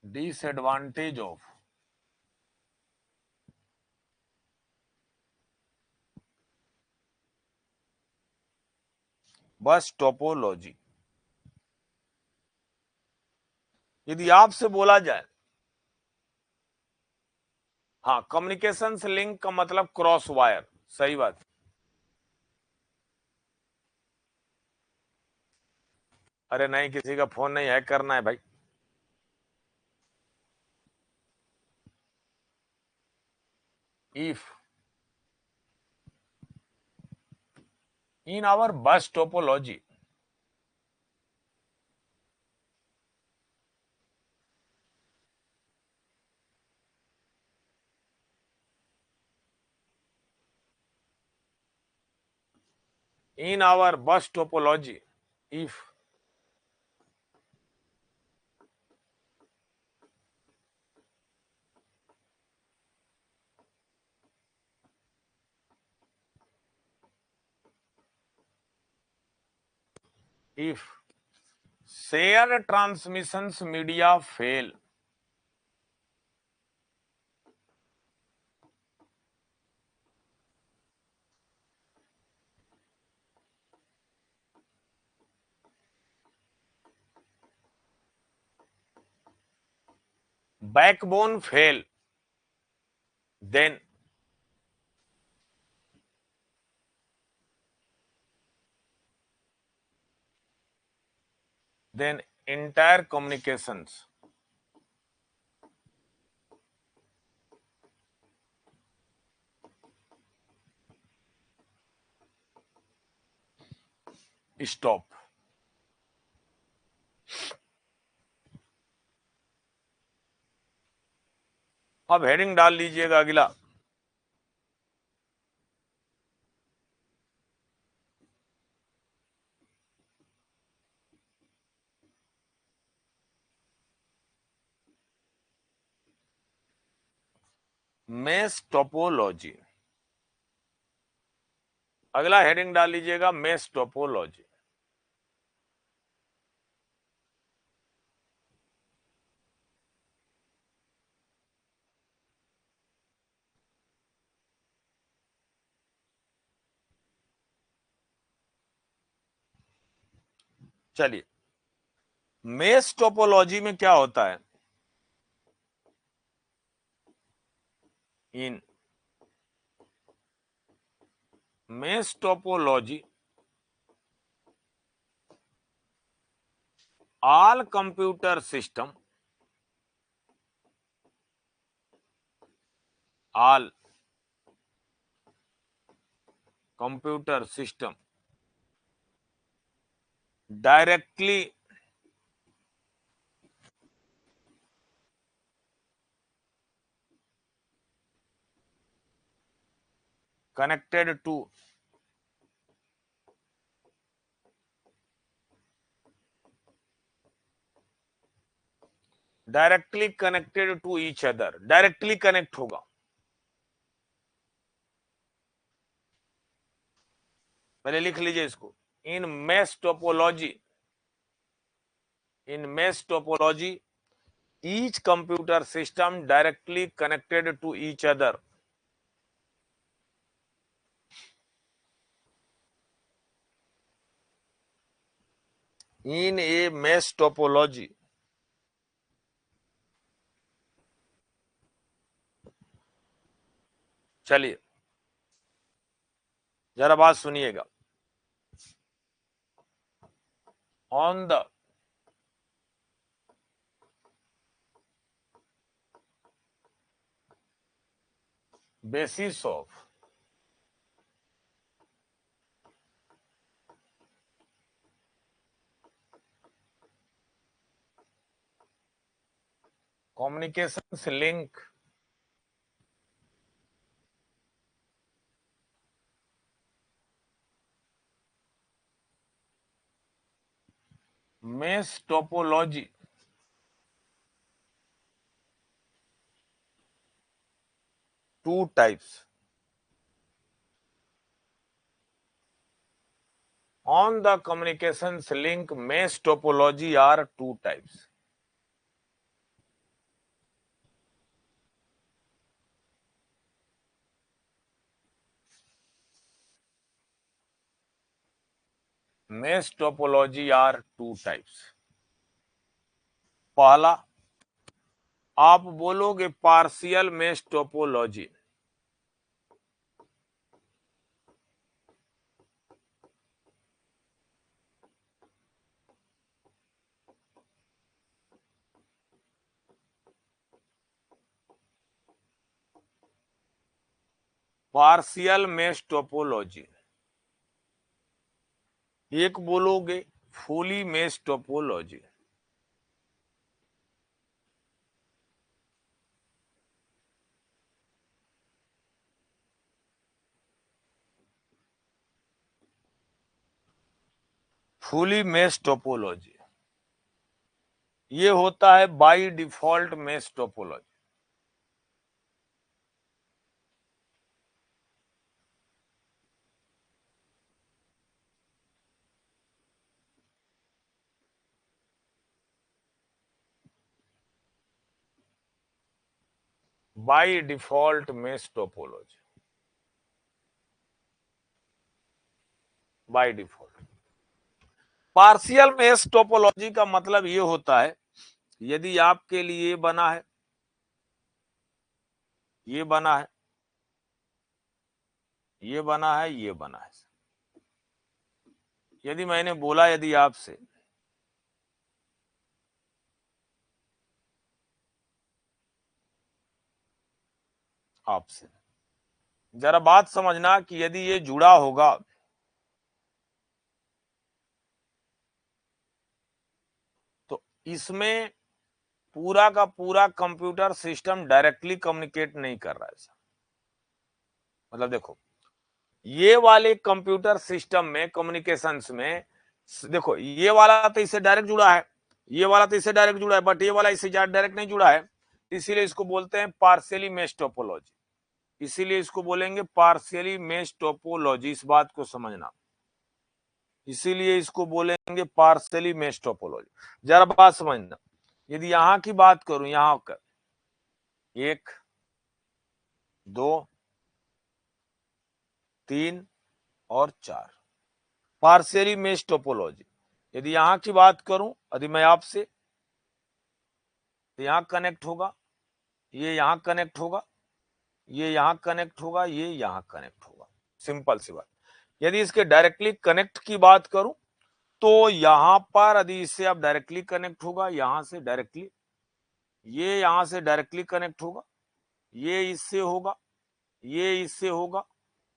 डिसएडवांटेज ऑफ बस टोपोलॉजी, यदि आपसे बोला जाए, हाँ, कम्युनिकेशंस लिंक का मतलब क्रॉस वायर, सही बात। अरे नहीं, किसी का फोन नहीं हैक करना है भाई। If in our bus topology, in our bus topology, if shared transmissions media fail, backbone fail, then then entire communications stop. अब हेडिंग डाल लीजिएगा अगला, मेश टोपोलॉजी। अगला हेडिंग डाल लीजिएगा मेश टोपोलॉजी। चलिए, मेश टोपोलॉजी में क्या होता है, in mesh topology all computer system, all computer system directly connected to each other, directly connect होगा। पहले लिख लीजिए इसको, in mesh topology, in mesh topology each computer system directly connected to each other in a mesh topology। चलिए जरा बात सुनिएगा, on the basis of communications link mesh topology two types, on the communications link mesh topology are two types। mesh topology are two types। पहला आप बोलोगे partial mesh topology, partial mesh topology. एक बोलोगे fully mesh topology. Fully mesh topology ये होता है by default mesh topology. By default mesh topology, by default. Partial mesh topology का मतलब ये होता है, यदि आपके लिए बना है, ये बना है, ये बना है, ये बना है, यदि मैंने बोला यदि आपसे आपसे। जरा बात समझना कि यदि ये जुड़ा होगा तो इसमें पूरा का पूरा कंप्यूटर सिस्टम डायरेक्टली कम्युनिकेट नहीं कर रहा है सर। मतलब देखो, ये वाले कंप्यूटर सिस्टम में कम्युनिकेशंस में देखो, ये वाला तो इससे डायरेक्ट जुड़ा है, ये वाला तो इससे डायरेक्ट जुड़ा है, बट ये वाला इससे डायरेक्ट नहीं जुड़ा है, इसीलिए इसको बोलते हैं पार्शियली मेश टोपोलॉजी। इसीलिए इसको बोलेंगे पार्शियली मेश टोपोलॉजी, इस बात को समझना। इसीलिए इसको बोलेंगे पार्शियली मेश टोपोलॉजी। जरा बात समझना, यदि यहां की बात करूं, यहां कर 1 2 3 और 4 पार्शियली मेश टोपोलॉजी। यदि यहां की बात करूं, यदि मैं आपसे, तो यहां कनेक्ट होगा, ये यहां कनेक्ट होगा, ये यहां कनेक्ट होगा, ये यहां कनेक्ट होगा। सिंपल सी बात। यदि इसके डायरेक्टली कनेक्ट की बात करूं तो यहां पर यदि इससे अब डायरेक्टली कनेक्ट होगा, यहां से डायरेक्टली, ये यहां से डायरेक्टली कनेक्ट होगा, ये इससे होगा, ये इससे होगा,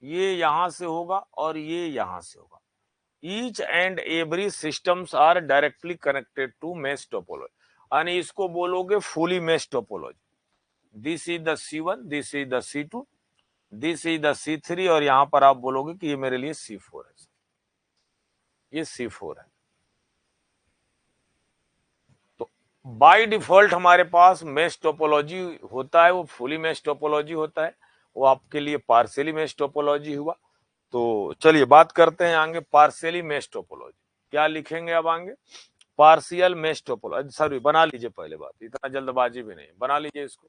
ये यहां से होगा और ये यहां से होगा। Each and every systems are directly connected to mesh topology, यानी इसको बोलोगे fully mesh topology. This is the C1, this is the C2, this is the C3 और यहां पर आप बोलोगे कि ये मेरे लिए C4 है, ये C4 है। तो बाय डिफॉल्ट हमारे पास मेश टोपोलॉजी होता है, वो फुली मेश टोपोलॉजी होता है, वो आपके लिए पार्शियली मेश टोपोलॉजी हुआ। तो चलिए बात करते हैं आगे पार्शियली मेश टोपोलॉजी। क्या लिखेंगे अब आगे? Partial mesh topology. सॉरी, बना लीजिए, पहले बात, इतना जल्दबाजी भी नहीं, बना लीजिए इसको।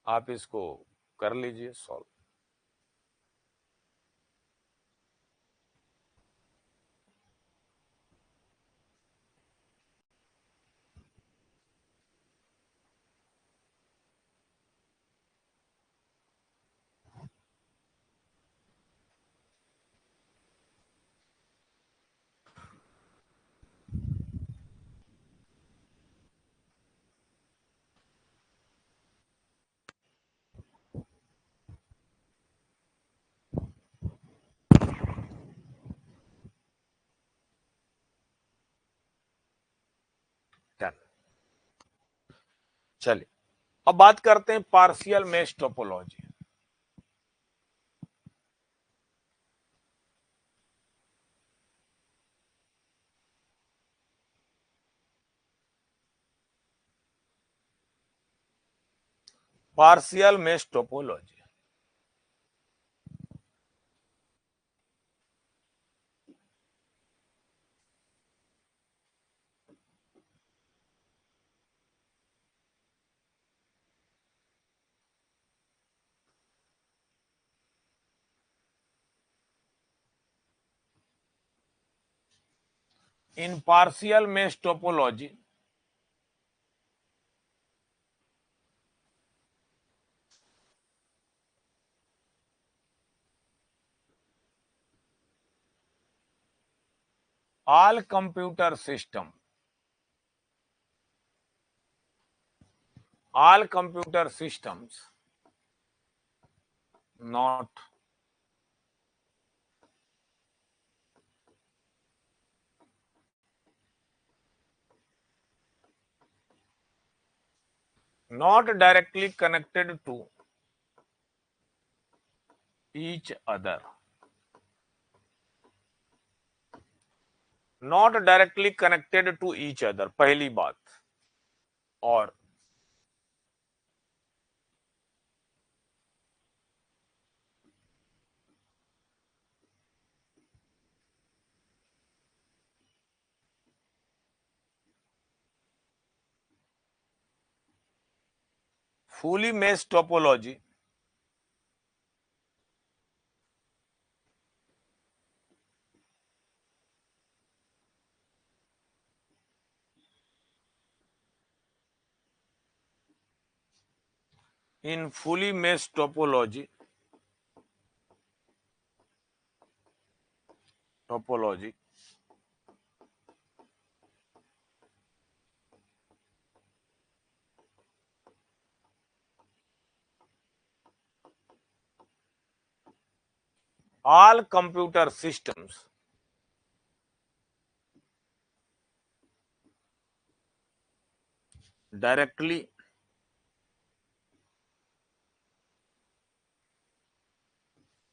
आप इसको कर लीजिए सॉल्व। चलिए अब बात करते हैं partial mesh topology. Partial mesh topology, in partial mesh topology all computer system, all computer systems not directly connected to each other, not directly connected to each other, पहली बात। और fully mesh topology in fully mesh topology all computer systems directly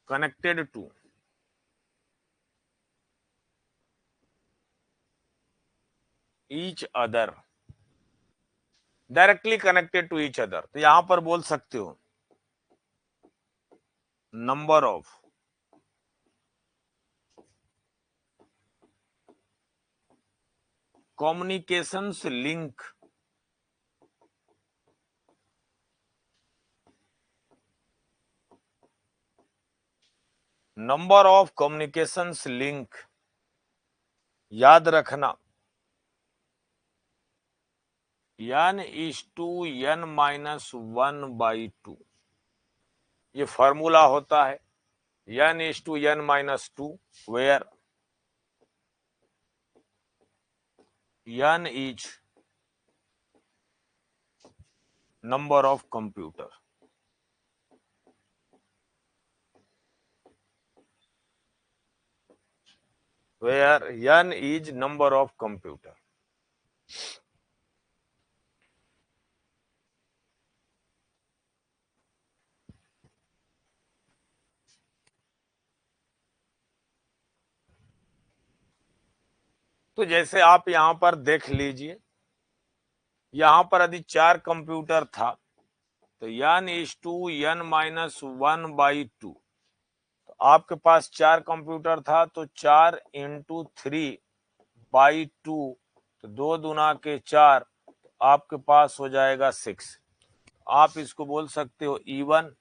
connected to each other, directly connected to each other, तो यहां पर बोल सकते हो number of communications link number of communications link, याद रखना n is two n minus 1/2, ये formula होता है n is two n minus 2, where n is number of computer, where n is number of computer. तो जैसे आप यहां पर देख लीजिए, यहां पर यदि 4 कंप्यूटर था तो n is two n minus 1/2, तो आपके पास 4 कंप्यूटर था तो 4 इंटू 3/2, तो 2 दूना के 4, तो आपके पास हो जाएगा 6। आप इसको बोल सकते हो E1,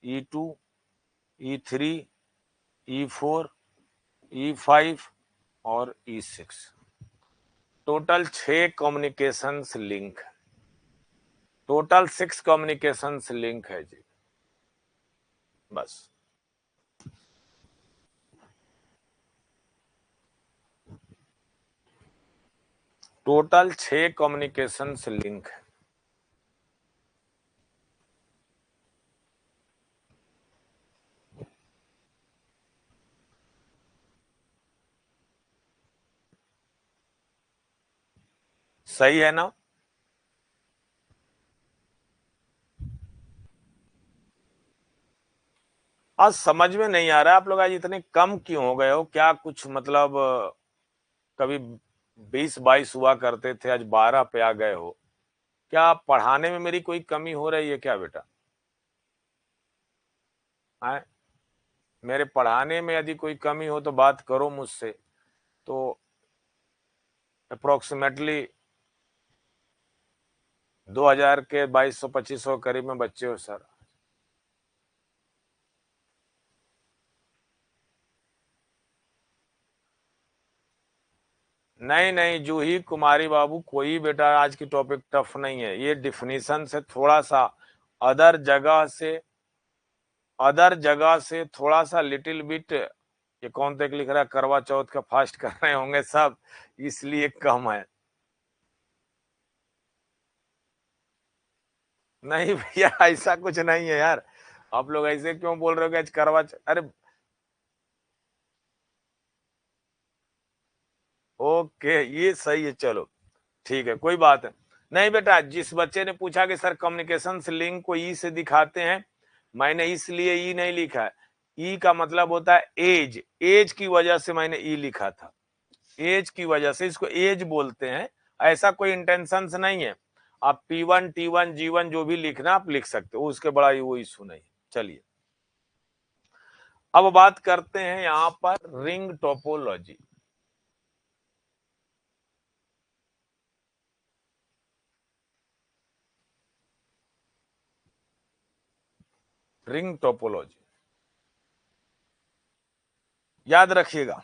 E2, E3, E4, E5 और E6। Total 6 communications link, total 6 communications link है जी, बस। टोटल 6 कम्युनिकेशंस लिंक है। सही है ना? आज समझ में नहीं आ रहा है आप लोग आज इतने कम क्यों हो गए हो? क्या कुछ मतलब कभी 20-22 हुआ करते थे, आज 12 पे आ गए हो? क्या पढ़ाने में मेरी कोई कमी हो रही है क्या बेटा? है? मेरे पढ़ाने में यदि कोई कमी हो तो बात करो मुझसे। तो अप्रोक्सीमेटली 2000 के 2200-2500 करीब में बच्चे हो सर। नहीं नहीं जूही कुमारी बाबू, कोई बेटा आज की टॉपिक टफ नहीं है, ये डिफिनीशन से थोड़ा सा अदर जगह से थोड़ा सा लिटिल बिट, ये कौन तक लिख रहा है करवा चौथ का फास्ट कर रहे होंगे सब, इसलिए कम है। नहीं भैया ऐसा कुछ नहीं है यार, आप लोग ऐसे क्यों बोल रहे हो कि आज करवा अरे ओके ये सही है, चलो ठीक है कोई बात है। नहीं बेटा, जिस बच्चे ने पूछा कि सर कम्युनिकेशन लिंक को ई से दिखाते हैं, मैंने इसलिए ई नहीं लिखा है। ई का मतलब होता है एज, एज की वजह से मैंने ई लिखा था, एज की वजह से इसको एज बोलते हैं। ऐसा कोई इंटेंशन नहीं है। आप P1 T1 G1 जो भी लिखना आप लिख सकते हो, उसके बड़ा वो इशू नहीं। चलिए अब बात करते हैं यहां पर रिंग टोपोलॉजी। रिंग टोपोलॉजी याद रखिएगा,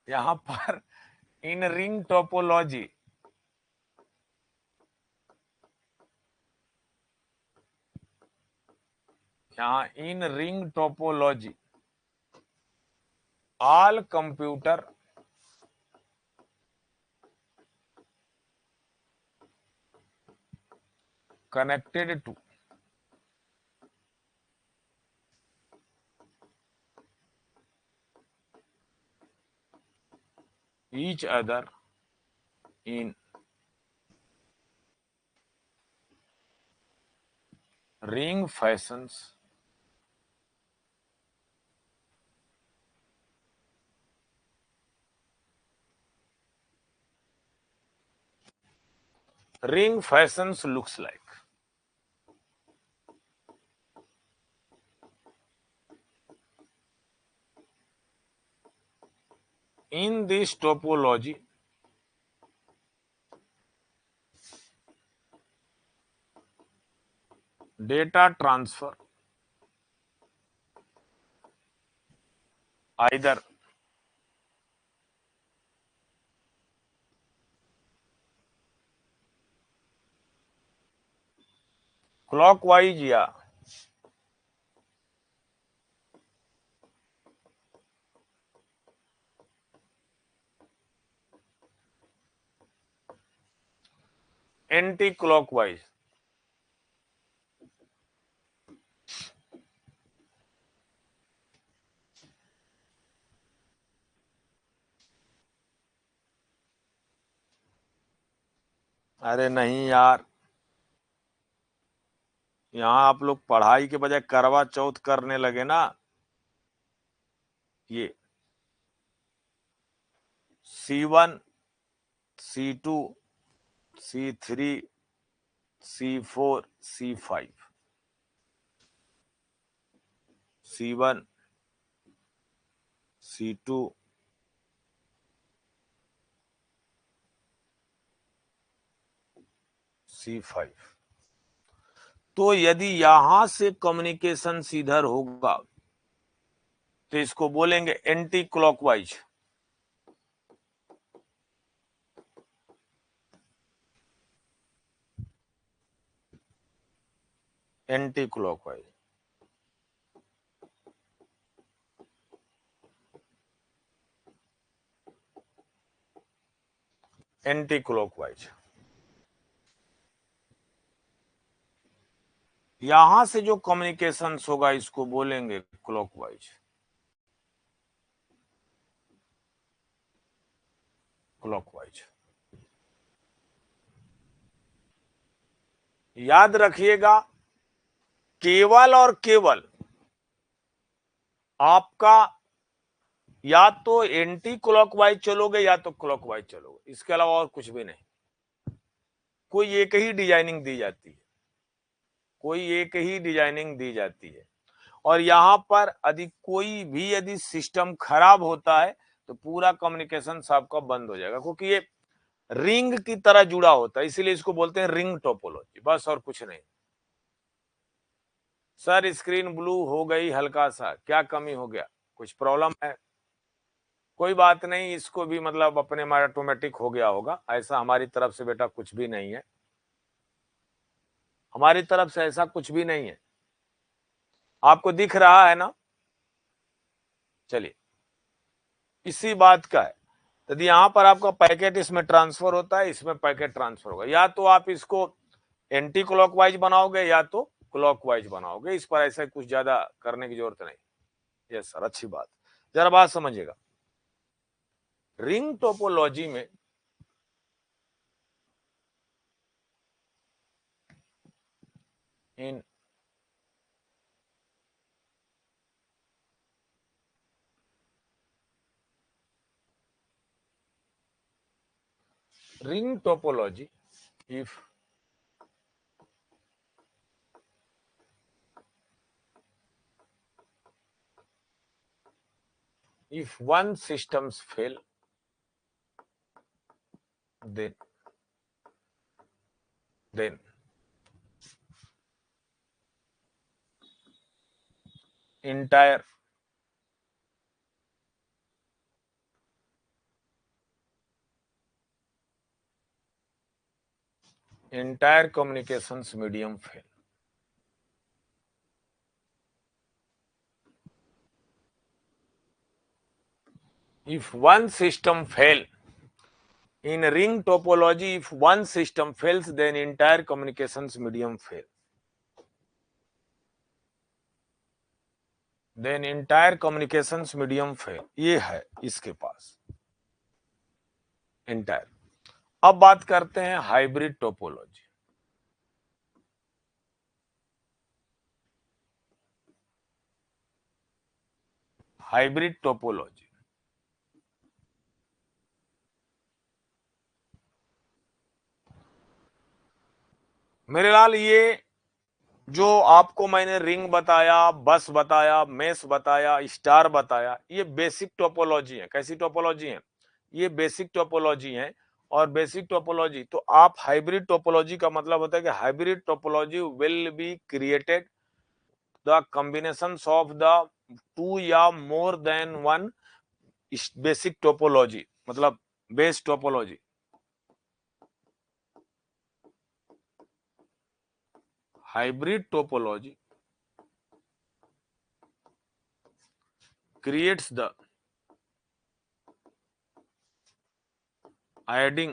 यहां पर इन रिंग टोपोलॉजी यहां in ring topology all computer connected to each other in ring fashions looks like. In this topology, data transfer either clockwise या एंटी क्लॉकवाइज अरे नहीं यार, यहाँ आप लोग पढ़ाई के बजाय करवा चौथ करने लगे ना। ये C1 C2 C3 C4 C5 C1 C2 C5। तो यदि यहां से कम्युनिकेशन इधर होगा तो इसको बोलेंगे anti clockwise. Anti clockwise anti clockwise. यहां से जो कम्युनिकेशन होगा इसको बोलेंगे क्लॉकवाइज। क्लॉकवाइज याद रखिएगा, केवल और केवल आपका या तो एंटी क्लॉकवाइज चलोगे या तो क्लॉकवाइज चलोगे, इसके अलावा और कुछ भी नहीं। कोई एक ही डिजाइनिंग दी जाती है, कोई एक ही डिजाइनिंग दी जाती है। और यहां पर यदि कोई भी यदि सिस्टम खराब होता है तो पूरा कम्युनिकेशन आपका बंद हो जाएगा, क्योंकि ये रिंग की तरह जुड़ा होता है, इसीलिए इसको बोलते हैं रिंग टोपोलॉजी, बस और कुछ नहीं। सर स्क्रीन ब्लू हो गई हल्का सा, क्या कमी हो गया, कुछ प्रॉब्लम है? कोई बात नहीं, इसको भी मतलब अपने में ऑटोमेटिक हो गया होगा, ऐसा हमारी तरफ से बेटा कुछ भी नहीं है, हमारी तरफ से ऐसा कुछ भी नहीं है। आपको दिख रहा है ना? चलिए, इसी बात का है। यदि यहां पर आपका पैकेट इसमें ट्रांसफर होता है, इसमें पैकेट ट्रांसफर होगा, या तो आप इसको एंटी क्लॉकवाइज बनाओगे या तो क्लॉकवाइज बनाओगे, इस पर ऐसा कुछ ज्यादा करने की जरूरत नहीं। यस सर, अच्छी बात। जरा बात समझिएगा, रिंग टोपोलॉजी में इन ring topology, if one systems fail, then entire communications medium fail. If one system fail, In ring topology, if one system fails, then entire communications medium fail. Then entire communications medium fail. ये है इसके पास entire. अब बात करते हैं hybrid topology. Hybrid topology मेरे लाल, ये जो आपको मैंने रिंग बताया, बस बताया, मेश बताया, स्टार बताया, ये बेसिक टोपोलॉजी है. कैसी टोपोलॉजी है? ये बेसिक टोपोलॉजी है. और बेसिक टोपोलॉजी तो आप हाइब्रिड टोपोलॉजी का मतलब होता है कि hybrid topology will be created the combinations of the two या more than one basic topology, मतलब base topology. Hybrid topology creates the adding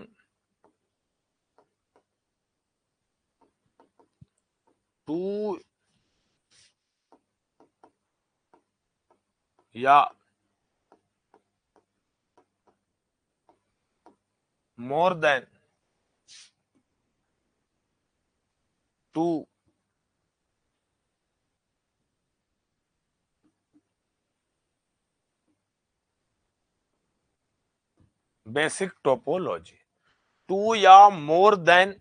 two या more than two basic topology. Two या more than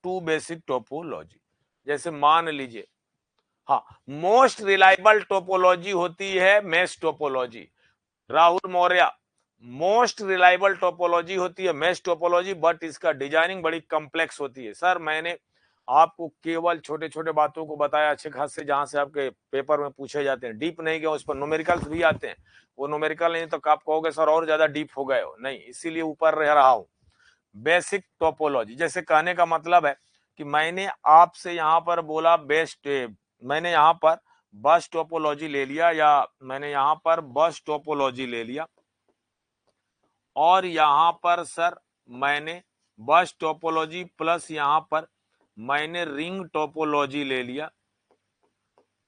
two basic topology. जैसे मान लीजिए, हाँ, most reliable topology होती है mesh topology. Rahul Maurya, most reliable topology होती है मेश टोपोलॉजी, बट इसका डिजाइनिंग बड़ी कॉम्प्लेक्स होती है. सर, मैंने आपको केवल छोटे छोटे बातों को बताया अच्छे खासे, जहां से आपके पेपर में पूछे जाते हैं. डीप नहीं गए, उस पर न्यूमेरिकल्स भी आते हैं. वो न्यूमेरिकल नहीं तो आप कहोगे सर और ज्यादा डीप हो गए हो. नहीं, इसीलिए ऊपर रह रहा हूं. बेसिक टोपोलॉजी, जैसे कहने का मतलब है कि मैंने आपसे यहां पर बोला बेस्ट, मैंने यहां पर बस टोपोलॉजी ले लिया, या मैंने यहां पर बस टोपोलॉजी ले लिया, और यहां पर सर मैंने बस टोपोलॉजी प्लस यहां पर मैंने रिंग टोपोलॉजी ले लिया,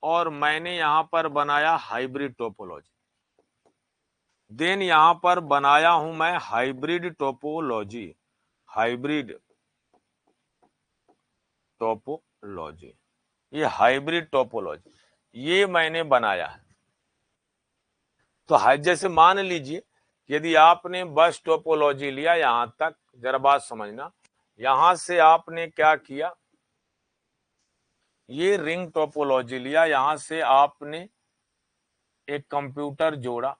और मैंने यहां पर बनाया हाइब्रिड टोपोलॉजी. देन यहां पर बनाया हूं मैं हाइब्रिड टोपोलॉजी. हाइब्रिड टोपोलॉजी, ये हाइब्रिड टोपोलॉजी ये मैंने बनाया है. तो जैसे मान लीजिए, यदि आपने बस टोपोलॉजी लिया यहां तक, जरा बात समझना, यहां से आपने क्या किया, ये रिंग टोपोलॉजी लिया, यहां से आपने एक कंप्यूटर जोड़ा,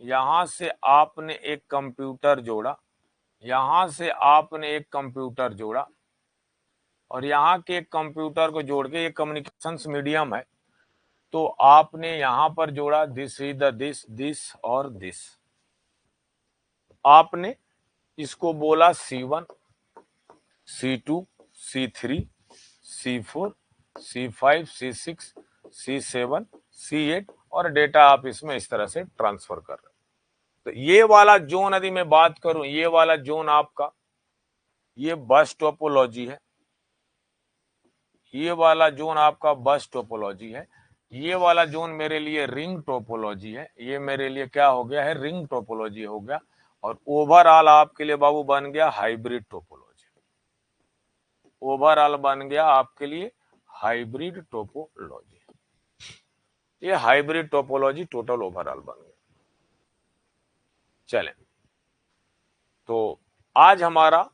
यहां से आपने एक कंप्यूटर जोड़ा, यहां से आपने एक कंप्यूटर जोड़ा, और यहाँ के कंप्यूटर को जोड़ के, ये कम्युनिकेशंस मीडियम है, तो आपने यहां पर जोड़ा दिस इज द दिस और दिस. आपने इसको बोला C1, C2, C3, C4, C5, C6, C7, C8, और डेटा आप इसमें इस तरह से ट्रांसफर कर रहे हैं. तो ये वाला जोन यदि मैं बात करूं, ये वाला जोन आपका ये बस टोपोलॉजी है. ये वाला जोन आपका बस टोपोलॉजी है. ये वाला जोन मेरे लिए रिंग टोपोलॉजी है. ये मेरे लिए क्या हो गया है, रिंग टोपोलॉजी हो गया. और ओवरऑल आपके लिए बाबू बन गया हाइब्रिड टोपोलॉजी. ओवरऑल बन गया आपके लिए हाइब्रिड टोपोलॉजी. ये हाइब्रिड टोपोलॉजी टोटल ओवरऑल बन गया. चलें, तो आज हमारा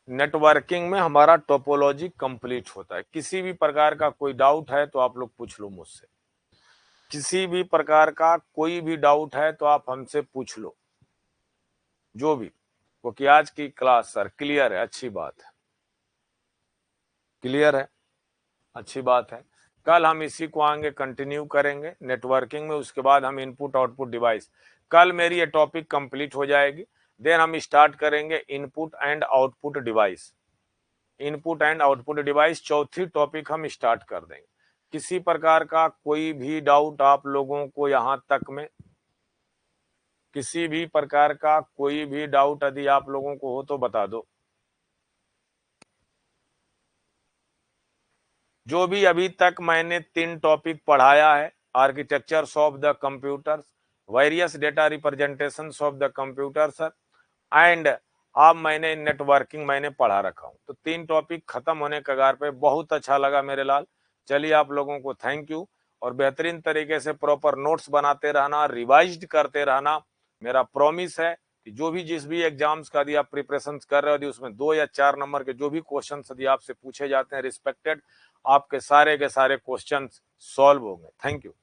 नेटवर्किंग में हमारा टोपोलॉजी कंप्लीट होता है. किसी भी प्रकार का कोई डाउट है तो आप लोग पूछ लो मुझसे. किसी भी प्रकार का कोई भी डाउट है तो आप हमसे पूछ लो, जो भी, क्योंकि आज की क्लास सर क्लियर है. अच्छी बात है, क्लियर है, अच्छी बात है. कल हम इसी को आगे कंटिन्यू करेंगे नेटवर्किंग में. उसके बाद हम इनपुट आउटपुट डिवाइस, कल मेरी ये टॉपिक कंप्लीट हो जाएगी. देन हम स्टार्ट करेंगे input and output device. Input and output device चौथी टॉपिक हम स्टार्ट कर देंगे. किसी प्रकार का कोई भी डाउट आप लोगों को यहां तक में किसी भी प्रकार का कोई भी डाउट यदि आप लोगों को हो तो बता दो। जो भी अभी तक मैंने 3 टॉपिक पढ़ाया है, architectures of the computers, various data representations of the computers and अब मैंने नेटवर्किंग मैंने पढ़ा रखा हूं। तो 3 टॉपिक खत्म होने कगार पे, बहुत अच्छा लगा मेरे लाल। चलिए आप लोगों को थैंक यू, और बेहतरीन तरीके से प्रॉपर नोट्स बनाते रहना, रिवाइज्ड करते रहना। मेरा प्रॉमिस है कि जो भी जिस भी एग्जाम्स का यदि आप प्रिपरेशन कर रहे हो, यदि उसमें 2 या 4 नंबर के जो भी क्वेश्चन यदि आपसे पूछे जाते हैं रिस्पेक्टेड, आपके सारे के सारे क्वेश्चन सॉल्व होंगे। Thank you.